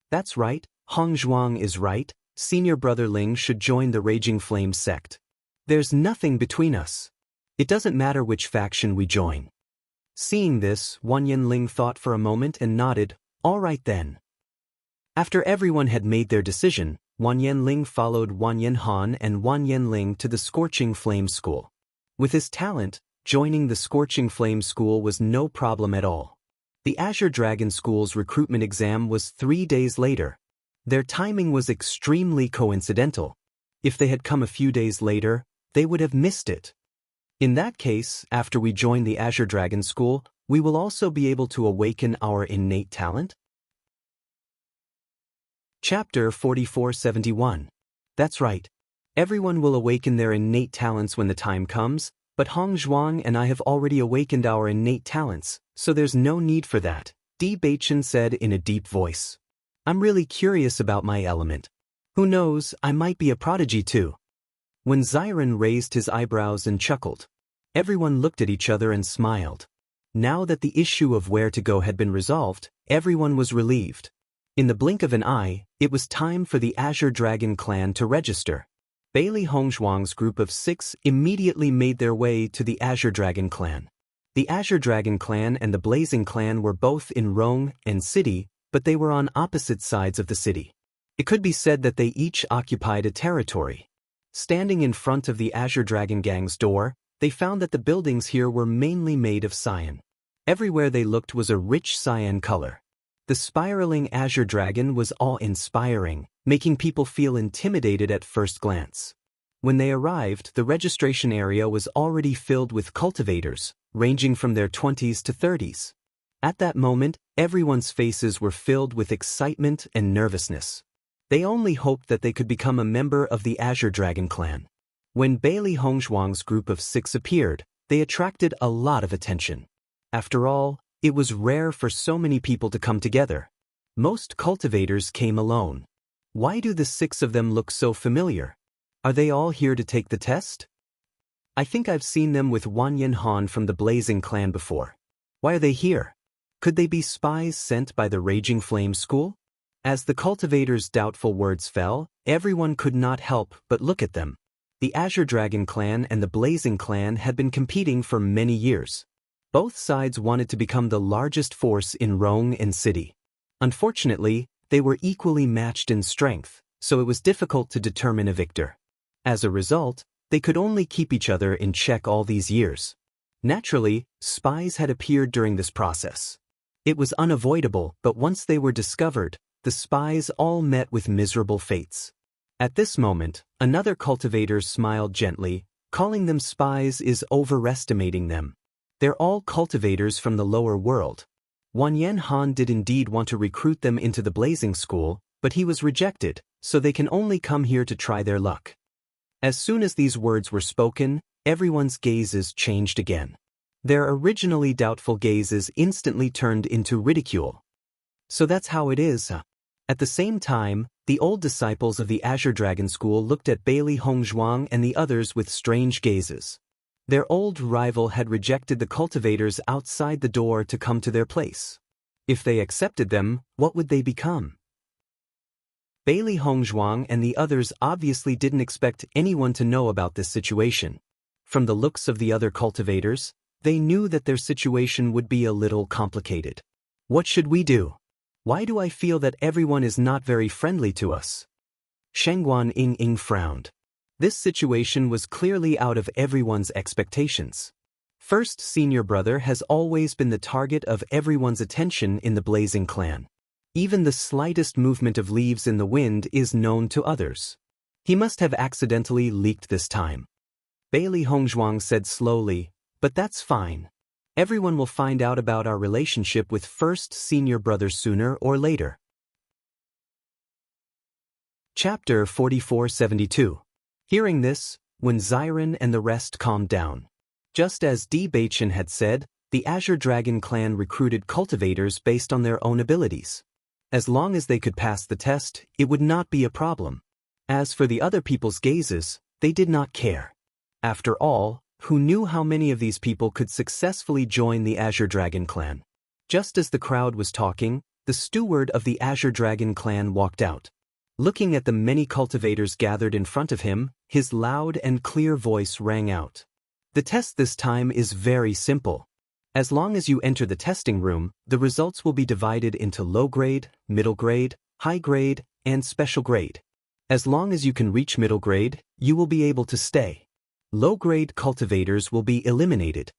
That's right, Hongzhuang is right, senior brother Ling should join the Raging Flames sect. There's nothing between us. It doesn't matter which faction we join. Seeing this, Wanyan Ling thought for a moment and nodded, all right then. After everyone had made their decision, Wanyan Ling followed Wanyan Han and Wanyan Ling to the Scorching Flame School. With his talent, joining the Scorching Flame School was no problem at all. The Azure Dragon School's recruitment exam was 3 days later. Their timing was extremely coincidental. If they had come a few days later, they would have missed it. In that case, after we join the Azure Dragon School, we will also be able to awaken our innate talent? Chapter 4471. That's right. Everyone will awaken their innate talents when the time comes, but Hongzhuang and I have already awakened our innate talents, so there's no need for that, Bewitching said in a deep voice. I'm really curious about my element. Who knows, I might be a prodigy too. When Xiren raised his eyebrows and chuckled, everyone looked at each other and smiled. Now that the issue of where to go had been resolved, everyone was relieved. In the blink of an eye, it was time for the Azure Dragon clan to register. Bailey Hongzhuang's group of 6 immediately made their way to the Azure Dragon clan. The Azure Dragon clan and the Blazing clan were both in Rong and City, but they were on opposite sides of the city. It could be said that they each occupied a territory. Standing in front of the Azure Dragon gang's door, they found that the buildings here were mainly made of cyan. Everywhere they looked was a rich cyan color. The spiraling Azure Dragon was awe-inspiring, making people feel intimidated at first glance. When they arrived, the registration area was already filled with cultivators, ranging from their 20s to 30s. At that moment, everyone's faces were filled with excitement and nervousness. They only hoped that they could become a member of the Azure Dragon clan. When Bailey Hongzhuang's group of 6 appeared, they attracted a lot of attention. After all, it was rare for so many people to come together. Most cultivators came alone. Why do the 6 of them look so familiar? Are they all here to take the test? I think I've seen them with Wanyan Han from the Blazing Clan before. Why are they here? Could they be spies sent by the Raging Flame School? As the cultivators' doubtful words fell, everyone could not help but look at them. The Azure Dragon Clan and the Blazing Clan had been competing for many years. Both sides wanted to become the largest force in Rong and City. Unfortunately, they were equally matched in strength, so it was difficult to determine a victor. As a result, they could only keep each other in check all these years. Naturally, spies had appeared during this process. It was unavoidable, but once they were discovered, the spies all met with miserable fates. At this moment, another cultivator smiled gently. Calling them spies is overestimating them. They're all cultivators from the lower world. Wanyan Han did indeed want to recruit them into the Blazing School, but he was rejected, so they can only come here to try their luck. As soon as these words were spoken, everyone's gazes changed again. Their originally doubtful gazes instantly turned into ridicule. So that's how it is. At the same time, the old disciples of the Azure Dragon School looked at Bailey Hongzhuang and the others with strange gazes. Their old rival had rejected the cultivators outside the door to come to their place. If they accepted them, what would they become? Bailey Hongzhuang and the others obviously didn't expect anyone to know about this situation. From the looks of the other cultivators, they knew that their situation would be a little complicated. What should we do? Why do I feel that everyone is not very friendly to us? Shengguan Ying frowned. This situation was clearly out of everyone's expectations. First senior brother has always been the target of everyone's attention in the Blazing Clan. Even the slightest movement of leaves in the wind is known to others. He must have accidentally leaked this time. Bailey Hongzhuang said slowly, but that's fine. Everyone will find out about our relationship with first senior brother sooner or later. Chapter 4472. Hearing this, when Xiren and the rest calmed down. Just as Bewitching had said, the Azure Dragon Clan recruited cultivators based on their own abilities. As long as they could pass the test, it would not be a problem. As for the other people's gazes, they did not care. After all, who knew how many of these people could successfully join the Azure Dragon Clan? Just as the crowd was talking, the steward of the Azure Dragon Clan walked out. Looking at the many cultivators gathered in front of him, his loud and clear voice rang out. The test this time is very simple. As long as you enter the testing room, the results will be divided into low grade, middle grade, high grade, and special grade. As long as you can reach middle grade, you will be able to stay. Low-grade cultivators will be eliminated.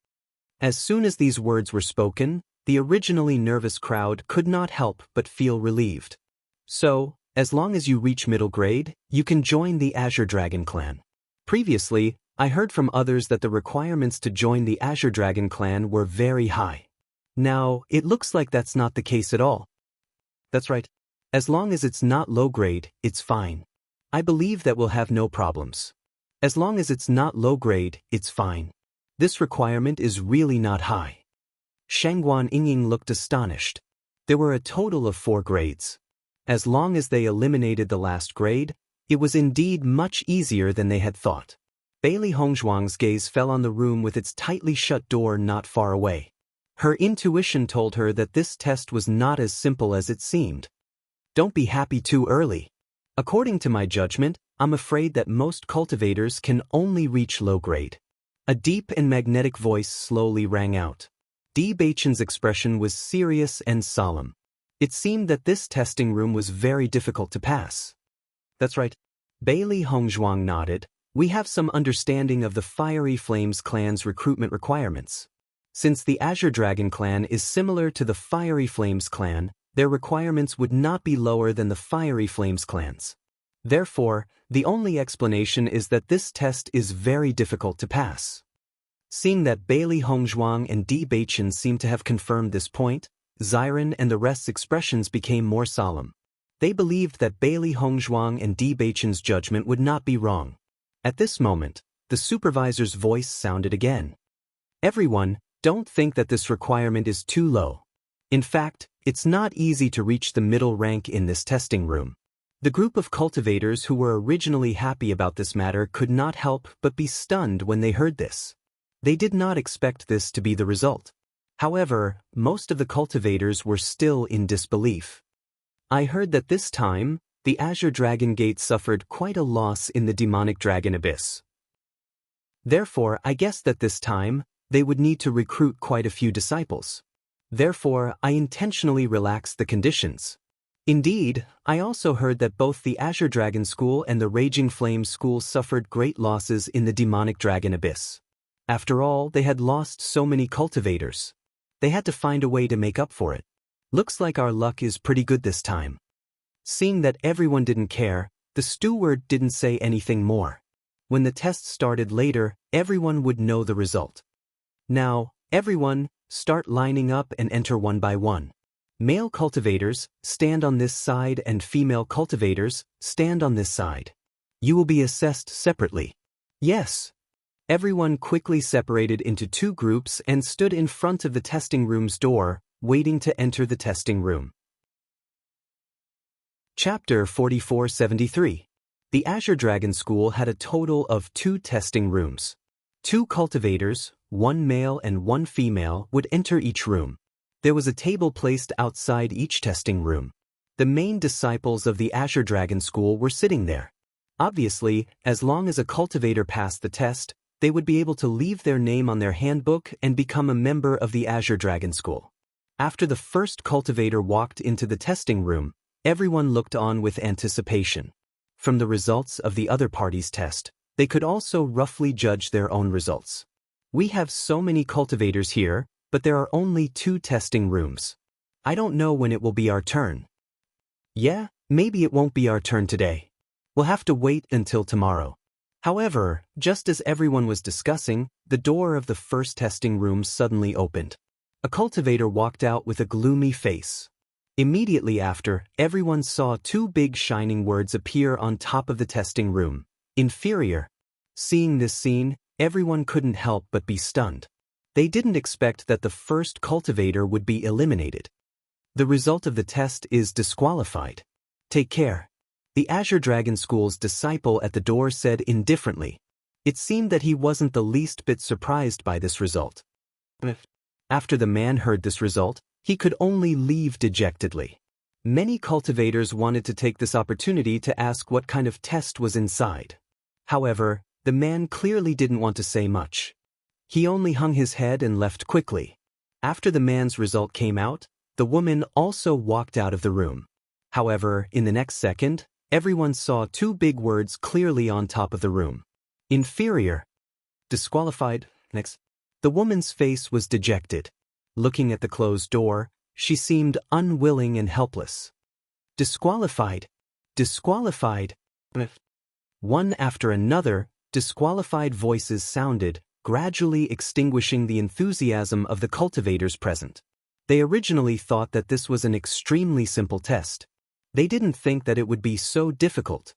As soon as these words were spoken, the originally nervous crowd could not help but feel relieved. So, as long as you reach middle grade, you can join the Azure Dragon Clan. Previously, I heard from others that the requirements to join the Azure Dragon Clan were very high. Now, it looks like that's not the case at all. That's right. As long as it's not low grade, it's fine. I believe that we'll have no problems. As long as it's not low grade, it's fine. This requirement is really not high. Shengguan Ying looked astonished. There were a total of 4 grades. As long as they eliminated the last grade, it was indeed much easier than they had thought. Bailey Hongzhuang's gaze fell on the room with its tightly shut door not far away. Her intuition told her that this test was not as simple as it seemed. Don't be happy too early. According to my judgment, I'm afraid that most cultivators can only reach low grade. A deep and magnetic voice slowly rang out. Bewitching's expression was serious and solemn. It seemed that this testing room was very difficult to pass. That's right. Bailey Hongzhuang nodded. We have some understanding of the Fiery Flames clan's recruitment requirements. Since the Azure Dragon Clan is similar to the Fiery Flames clan, their requirements would not be lower than the Fiery Flames clans. Therefore, the only explanation is that this test is very difficult to pass. Seeing that Bailey Hongzhuang and Bewitching seemed to have confirmed this point, Xiren and the rest's expressions became more solemn. They believed that Bailey Hongzhuang and Bewitching's judgment would not be wrong. At this moment, the supervisor's voice sounded again. Everyone, don't think that this requirement is too low. In fact, It's not easy to reach the middle rank in this testing room. The group of cultivators who were originally happy about this matter could not help but be stunned when they heard this. They did not expect this to be the result. However, most of the cultivators were still in disbelief. I heard that this time, the Azure Dragon Gate suffered quite a loss in the demonic dragon abyss. Therefore, I guessed that this time, they would need to recruit quite a few disciples. Therefore, I intentionally relaxed the conditions. Indeed, I also heard that both the Azure Dragon School and the Raging Flame School suffered great losses in the demonic dragon abyss. After all, they had lost so many cultivators. They had to find a way to make up for it. Looks like our luck is pretty good this time. Seeing that everyone didn't care, the steward didn't say anything more. When the test started later, everyone would know the result. Now, everyone, start lining up and enter one by one. Male cultivators, stand on this side, and female cultivators, stand on this side. You will be assessed separately. Yes. Everyone quickly separated into two groups and stood in front of the testing room's door, waiting to enter the testing room. Chapter 4473. The Azure Dragon School had a total of 2 testing rooms. 2 cultivators, 1 male and 1 female, would enter each room. There was a table placed outside each testing room. The main disciples of the Azure Dragon School were sitting there. Obviously, as long as a cultivator passed the test, they would be able to leave their name on their handbook and become a member of the Azure Dragon School. After the first cultivator walked into the testing room, everyone looked on with anticipation. From the results of the other party's test, they could also roughly judge their own results. We have so many cultivators here, but there are only 2 testing rooms. I don't know when it will be our turn. Yeah, maybe it won't be our turn today. We'll have to wait until tomorrow. However, just as everyone was discussing, the door of the first testing room suddenly opened. A cultivator walked out with a gloomy face. Immediately after, everyone saw 2 big shining words appear on top of the testing room. Inferior. Seeing this scene, everyone couldn't help but be stunned. They didn't expect that the first cultivator would be eliminated. The result of the test is disqualified. Take care. The Azure Dragon School's disciple at the door said indifferently. It seemed that he wasn't the least bit surprised by this result. After the man heard this result, he could only leave dejectedly. Many cultivators wanted to take this opportunity to ask what kind of test was inside. However, the man clearly didn't want to say much. He only hung his head and left quickly. After the man's result came out, the woman also walked out of the room. However, in the next second, everyone saw 2 big words clearly on top of the room. Inferior. Disqualified. Next. The woman's face was dejected. Looking at the closed door, she seemed unwilling and helpless. Disqualified. Disqualified. One after another, disqualified voices sounded, gradually extinguishing the enthusiasm of the cultivators present. They originally thought that this was an extremely simple test. They didn't think that it would be so difficult.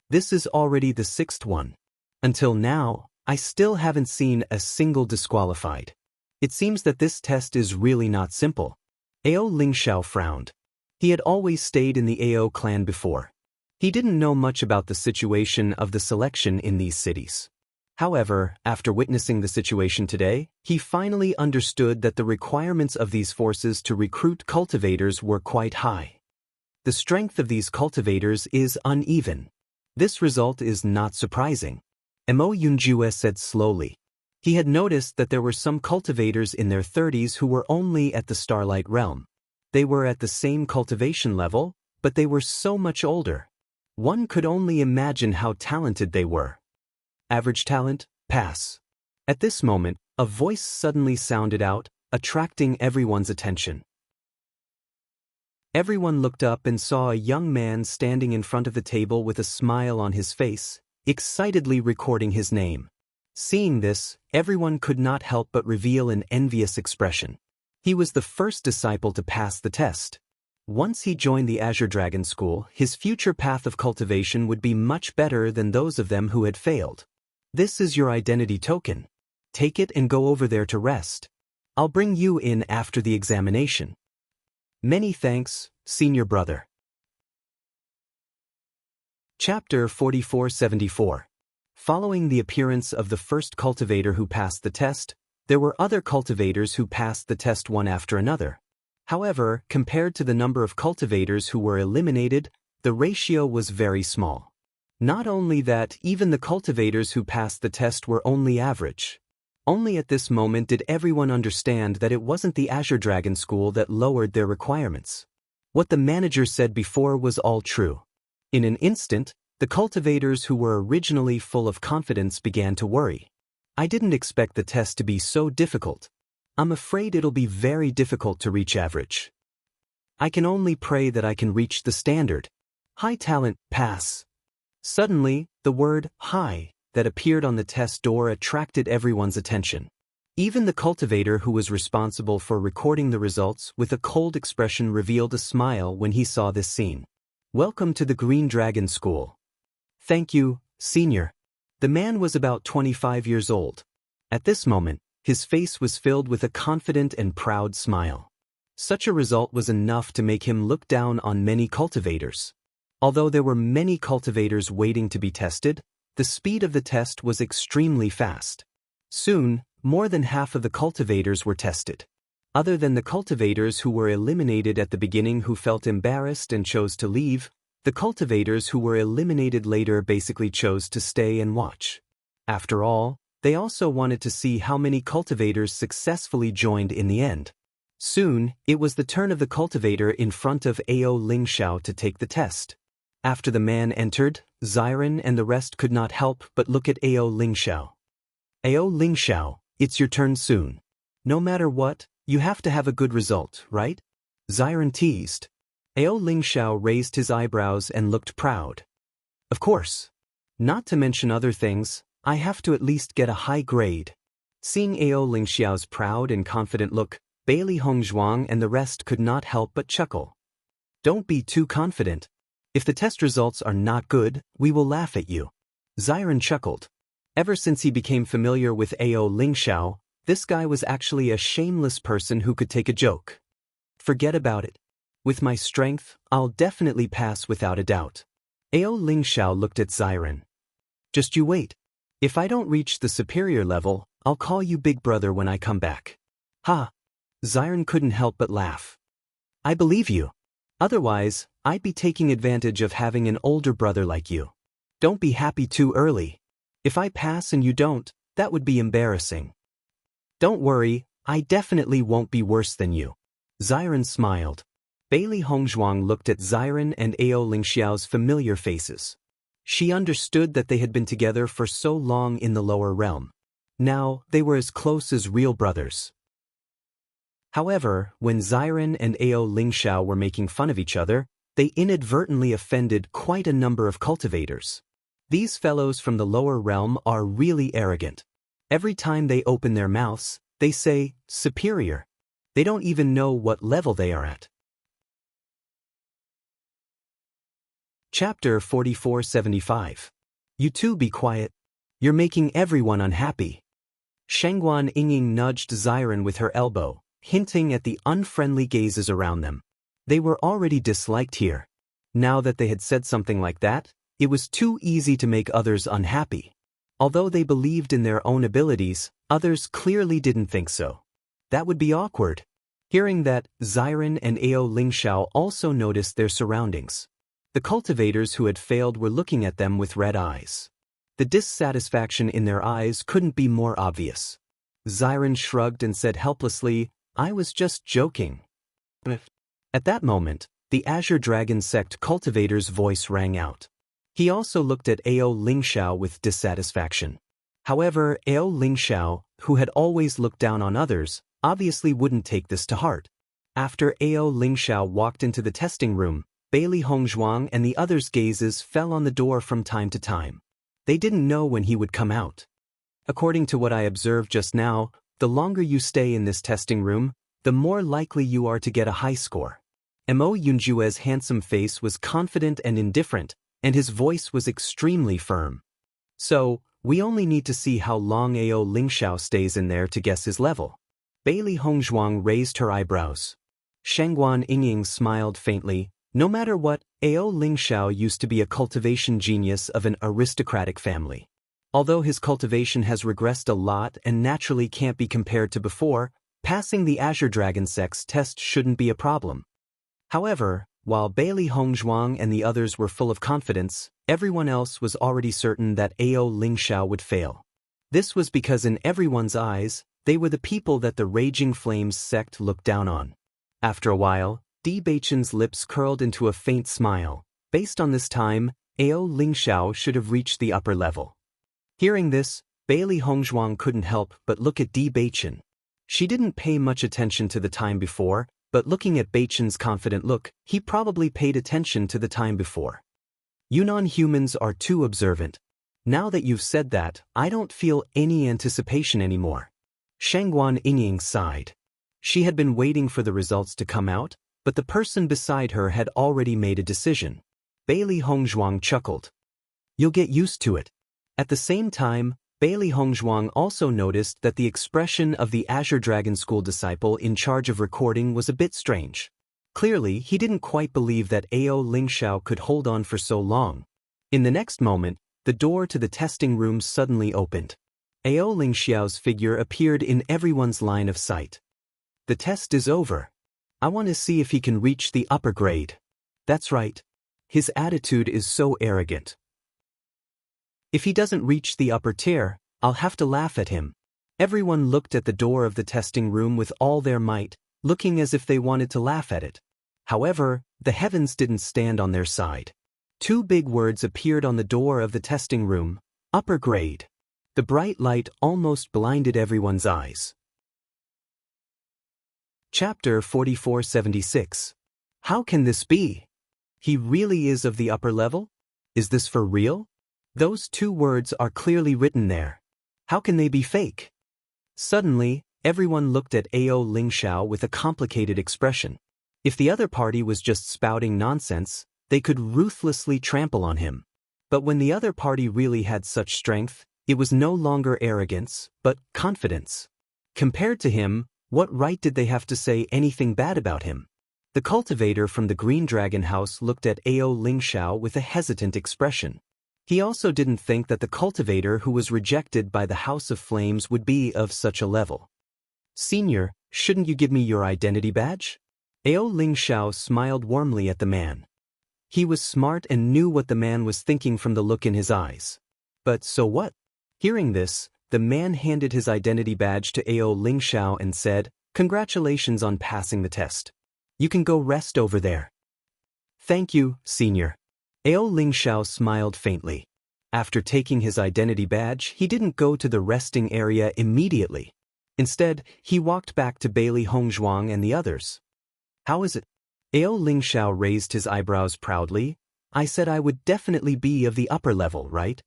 This is already the 6th one. Until now, I still haven't seen a single disqualified. It seems that this test is really not simple. Ao Lingxiao frowned. He had always stayed in the Ao clan before. He didn't know much about the situation of the selection in these cities. However, after witnessing the situation today, he finally understood that the requirements of these forces to recruit cultivators were quite high. The strength of these cultivators is uneven. This result is not surprising. Mo Yunjue said slowly. He had noticed that there were some cultivators in their 30s who were only at the Starlight Realm. They were at the same cultivation level, but they were so much older. One could only imagine how talented they were. Average talent, pass. At this moment, a voice suddenly sounded out, attracting everyone's attention. Everyone looked up and saw a young man standing in front of the table with a smile on his face, excitedly recording his name. Seeing this, everyone could not help but reveal an envious expression. He was the first disciple to pass the test. Once he joined the Azure Dragon School, his future path of cultivation would be much better than those of them who had failed. This is your identity token. Take it and go over there to rest. I'll bring you in after the examination. Many thanks, senior brother. Chapter 4474. Following the appearance of the first cultivator who passed the test, there were other cultivators who passed the test one after another. However, compared to the number of cultivators who were eliminated, the ratio was very small. Not only that, even the cultivators who passed the test were only average. Only at this moment did everyone understand that it wasn't the Azure Dragon School that lowered their requirements. What the manager said before was all true. In an instant, the cultivators who were originally full of confidence began to worry. I didn't expect the test to be so difficult. I'm afraid it'll be very difficult to reach average. I can only pray that I can reach the standard. High talent, pass. Suddenly, the word high that appeared on the test door attracted everyone's attention. Even the cultivator who was responsible for recording the results with a cold expression revealed a smile when he saw this scene. Welcome to the Green Dragon School. Thank you, senior. The man was about 25 years old. At this moment, his face was filled with a confident and proud smile. Such a result was enough to make him look down on many cultivators. Although there were many cultivators waiting to be tested, the speed of the test was extremely fast. Soon, more than half of the cultivators were tested. Other than the cultivators who were eliminated at the beginning who felt embarrassed and chose to leave, the cultivators who were eliminated later basically chose to stay and watch. After all, they also wanted to see how many cultivators successfully joined in the end. Soon, it was the turn of the cultivator in front of Ao Lingxiao to take the test. After the man entered, Xiren and the rest could not help but look at Ao Lingxiao. Ao Lingxiao, it's your turn soon. No matter what, you have to have a good result, right? Xiren teased. Ao Lingxiao raised his eyebrows and looked proud. Of course. Not to mention other things, I have to at least get a high grade. Seeing Ao Lingxiao's proud and confident look, Bailey Hongzhuang and the rest could not help but chuckle. Don't be too confident. If the test results are not good, we will laugh at you. Xiren chuckled. Ever since he became familiar with Ao Lingxiao, this guy was actually a shameless person who could take a joke. Forget about it. With my strength, I'll definitely pass without a doubt. Ao Lingxiao looked at Xiren. Just you wait. If I don't reach the superior level, I'll call you big brother when I come back. Ha! Xiren couldn't help but laugh. I believe you. Otherwise, I'd be taking advantage of having an older brother like you. Don't be happy too early. If I pass and you don't, that would be embarrassing. Don't worry, I definitely won't be worse than you. Xiren smiled. Bailey Hongzhuang looked at Xiren and Ao Lingxiao's familiar faces. She understood that they had been together for so long in the lower realm. Now, they were as close as real brothers. However, when Xiren and Ao Lingxiao were making fun of each other, they inadvertently offended quite a number of cultivators. These fellows from the lower realm are really arrogant. Every time they open their mouths, they say, superior. They don't even know what level they are at. Chapter 4475. You two be quiet. You're making everyone unhappy. Shengguan Yingying nudged Xiren with her elbow, hinting at the unfriendly gazes around them. They were already disliked here. Now that they had said something like that, it was too easy to make others unhappy. Although they believed in their own abilities, others clearly didn't think so. That would be awkward. Hearing that, Xiren and Ao Lingxiao also noticed their surroundings. The cultivators who had failed were looking at them with red eyes. The dissatisfaction in their eyes couldn't be more obvious. Xiren shrugged and said helplessly, I was just joking. At that moment, the Azure Dragon Sect cultivator's voice rang out. He also looked at Ao Lingxiao with dissatisfaction. However, Ao Lingxiao, who had always looked down on others, obviously wouldn't take this to heart. After Ao Lingxiao walked into the testing room, Bailey Hongzhuang and the others' gazes fell on the door from time to time. They didn't know when he would come out. According to what I observed just now, the longer you stay in this testing room, the more likely you are to get a high score. Mo Yunjue's handsome face was confident and indifferent, and his voice was extremely firm. So, we only need to see how long Ao Lingxiao stays in there to guess his level. Bailey Hongzhuang raised her eyebrows. Shangguan Yingying smiled faintly. No matter what, Ao Lingxiao used to be a cultivation genius of an aristocratic family. Although his cultivation has regressed a lot and naturally can't be compared to before, passing the Azure Dragon Sex test shouldn't be a problem. However, while Bailey Hongzhuang and the others were full of confidence, everyone else was already certain that Ao Lingxiao would fail. This was because in everyone's eyes, they were the people that the Raging Flames sect looked down on. After a while, Di Beichen's lips curled into a faint smile. Based on this time, Ao Lingxiao should have reached the upper level. Hearing this, Bailey Hongzhuang couldn't help but look at Di Beichen. She didn't pay much attention to the time before, but looking at Beichen's confident look, he probably paid attention to the time before. Yunnan humans are too observant. Now that you've said that, I don't feel any anticipation anymore. Shangguan Yingying sighed. She had been waiting for the results to come out, but the person beside her had already made a decision. Bailey Hongzhuang chuckled. You'll get used to it. At the same time, Bailey Hongzhuang also noticed that the expression of the Azure Dragon School disciple in charge of recording was a bit strange. Clearly, he didn't quite believe that Ao Lingxiao could hold on for so long. In the next moment, the door to the testing room suddenly opened. Ao Lingxiao's figure appeared in everyone's line of sight. The test is over. I want to see if he can reach the upper grade. That's right. His attitude is so arrogant. If he doesn't reach the upper tier, I'll have to laugh at him. Everyone looked at the door of the testing room with all their might, looking as if they wanted to laugh at it. However, the heavens didn't stand on their side. Two big words appeared on the door of the testing room: upper grade. The bright light almost blinded everyone's eyes. Chapter 4476. How can this be? He really is of the upper level? Is this for real? Those two words are clearly written there. How can they be fake? Suddenly, everyone looked at Ao Lingxiao with a complicated expression. If the other party was just spouting nonsense, they could ruthlessly trample on him. But when the other party really had such strength, it was no longer arrogance, but confidence. Compared to him, what right did they have to say anything bad about him? The cultivator from the Green Dragon House looked at Ao Lingxiao with a hesitant expression. He also didn't think that the cultivator who was rejected by the House of Flames would be of such a level. Senior, shouldn't you give me your identity badge? Ao Lingxiao smiled warmly at the man. He was smart and knew what the man was thinking from the look in his eyes. But so what? Hearing this, the man handed his identity badge to Ao Lingxiao and said, "Congratulations on passing the test. You can go rest over there." "Thank you, Senior." Ao Lingxiao smiled faintly. After taking his identity badge, he didn't go to the resting area immediately. Instead, he walked back to Bailey Hongzhuang and the others. "How is it?" Ao Lingxiao raised his eyebrows proudly. "I said I would definitely be of the upper level, right?"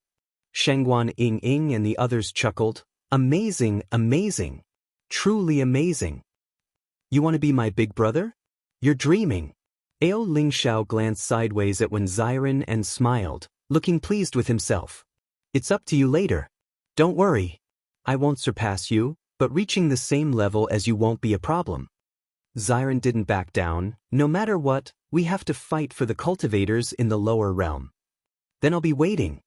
Shangguan Yingying and the others chuckled. "Amazing, amazing. Truly amazing. You want to be my big brother? You're dreaming." Ao Lingxiao glanced sideways at Wen Xiren and smiled, looking pleased with himself. "It's up to you later. Don't worry. I won't surpass you, but reaching the same level as you won't be a problem." Xiren didn't back down. "No matter what, we have to fight for the cultivators in the lower realm. Then I'll be waiting."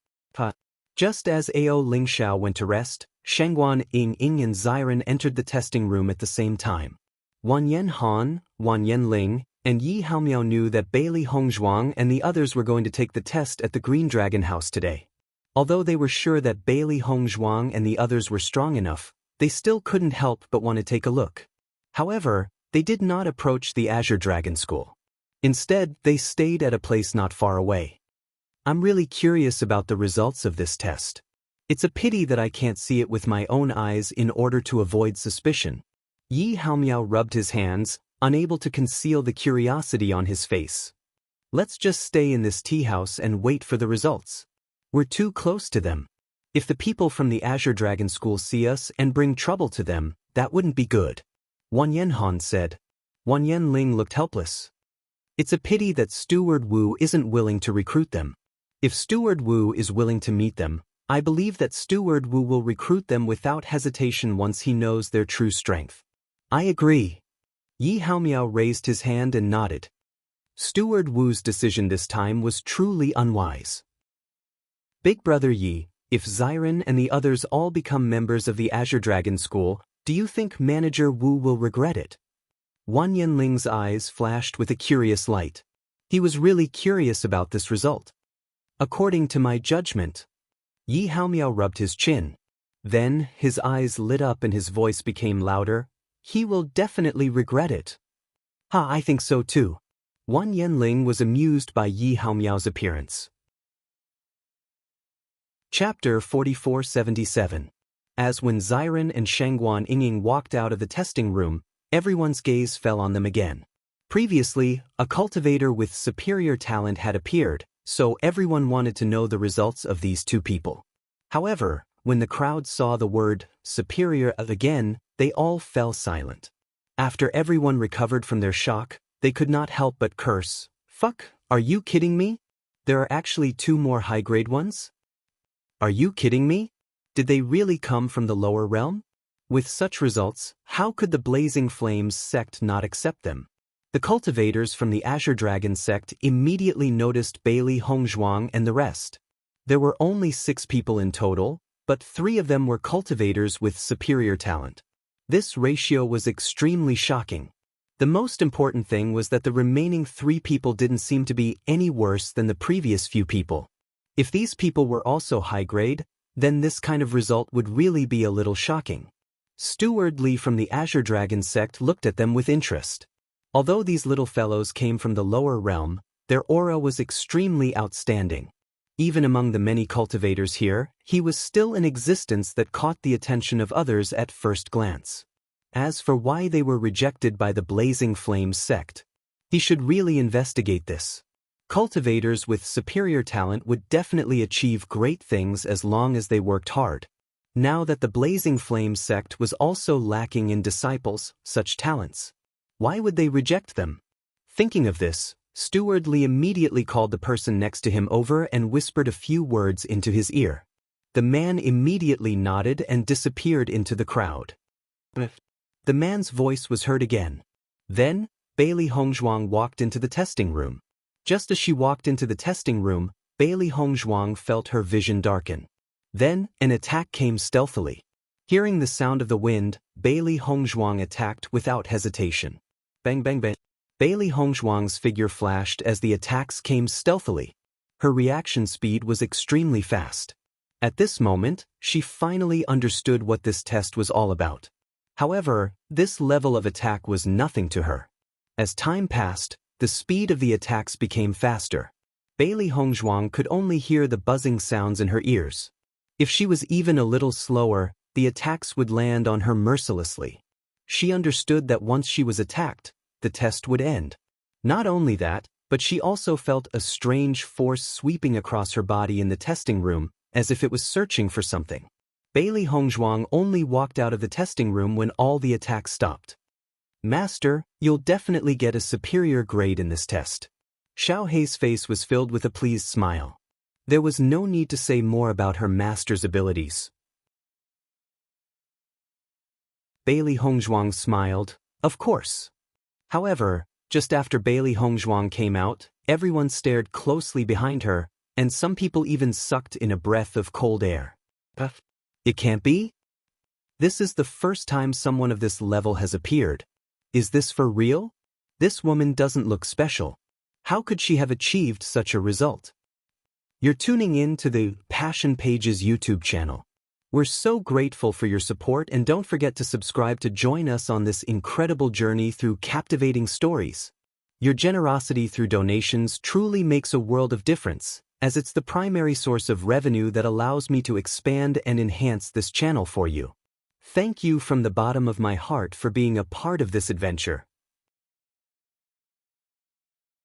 Just as Ao Lingxiao went to rest, Shangguan Yingying and Xiren entered the testing room at the same time. Wanyan Han, Wanyan Ling, and Yi Haomiao knew that Bailey Hongzhuang and the others were going to take the test at the Green Dragon House today. Although they were sure that Bailey Hongzhuang and the others were strong enough, they still couldn't help but want to take a look. However, they did not approach the Azure Dragon School. Instead, they stayed at a place not far away. "I'm really curious about the results of this test. It's a pity that I can't see it with my own eyes in order to avoid suspicion." Yi Haomiao rubbed his hands, unable to conceal the curiosity on his face. "Let's just stay in this tea house and wait for the results. We're too close to them. If the people from the Azure Dragon School see us and bring trouble to them, that wouldn't be good," Wanyan Han said. Wanyan Ling looked helpless. "It's a pity that Steward Wu isn't willing to recruit them. If Steward Wu is willing to meet them, I believe that Steward Wu will recruit them without hesitation once he knows their true strength." "I agree." Yi Haomiao raised his hand and nodded. Steward Wu's decision this time was truly unwise. Big Brother Yi, if Xiren and the others all become members of the Azure Dragon School, do you think Manager Wu will regret it? Wan Yanling's eyes flashed with a curious light. He was really curious about this result. According to my judgment. Yi Haomiao rubbed his chin. Then, his eyes lit up and his voice became louder. He will definitely regret it. I think so too. Wan Yanling was amused by Yi Haomiao's appearance. Chapter 4477. As when Xiren and Shangguan Yinging walked out of the testing room, everyone's gaze fell on them again. Previously, a cultivator with superior talent had appeared, so everyone wanted to know the results of these two people. However, when the crowd saw the word superior again, they all fell silent. After everyone recovered from their shock, they could not help but curse. Fuck, are you kidding me? There are actually two more high-grade ones? Are you kidding me? Did they really come from the lower realm? With such results, how could the Blazing Flames sect not accept them? The cultivators from the Azure Dragon sect immediately noticed Bailey Hongzhuang and the rest. There were only 6 people in total, but 3 of them were cultivators with superior talent. This ratio was extremely shocking. The most important thing was that the remaining 3 people didn't seem to be any worse than the previous few people. If these people were also high-grade, then this kind of result would really be a little shocking. Steward Li from the Azure Dragon sect looked at them with interest. Although these little fellows came from the lower realm, their aura was extremely outstanding. Even among the many cultivators here, he was still in existence that caught the attention of others at first glance. As for why they were rejected by the Blazing Flames sect, he should really investigate this. Cultivators with superior talent would definitely achieve great things as long as they worked hard. Now that the Blazing Flames sect was also lacking in disciples, such talents, why would they reject them? Thinking of this, Steward Li immediately called the person next to him over and whispered a few words into his ear. The man immediately nodded and disappeared into the crowd. The man's voice was heard again. Then, Bailey Hongzhuang walked into the testing room. Just as she walked into the testing room, Bailey Hongzhuang felt her vision darken. Then, an attack came stealthily. Hearing the sound of the wind, Bailey Hongzhuang attacked without hesitation. Bang bang bang. Bailey Hongzhuang's figure flashed as the attacks came stealthily. Her reaction speed was extremely fast. At this moment, she finally understood what this test was all about. However, this level of attack was nothing to her. As time passed, the speed of the attacks became faster. Bailey Hongzhuang could only hear the buzzing sounds in her ears. If she was even a little slower, the attacks would land on her mercilessly. She understood that once she was attacked, the test would end. Not only that, but she also felt a strange force sweeping across her body in the testing room, as if it was searching for something. Bailey Hongzhuang only walked out of the testing room when all the attacks stopped. Master, you'll definitely get a superior grade in this test. Xiao Hei's face was filled with a pleased smile. There was no need to say more about her master's abilities. Bailey Hongzhuang smiled, of course. However, just after Bailey Hongzhuang came out, everyone stared closely behind her, and some people even sucked in a breath of cold air. It can't be? This is the first time someone of this level has appeared. Is this for real? This woman doesn't look special. How could she have achieved such a result? You're tuning in to the Passion Pages YouTube channel. We're so grateful for your support, and don't forget to subscribe to join us on this incredible journey through captivating stories. Your generosity through donations truly makes a world of difference, as it's the primary source of revenue that allows me to expand and enhance this channel for you. Thank you from the bottom of my heart for being a part of this adventure.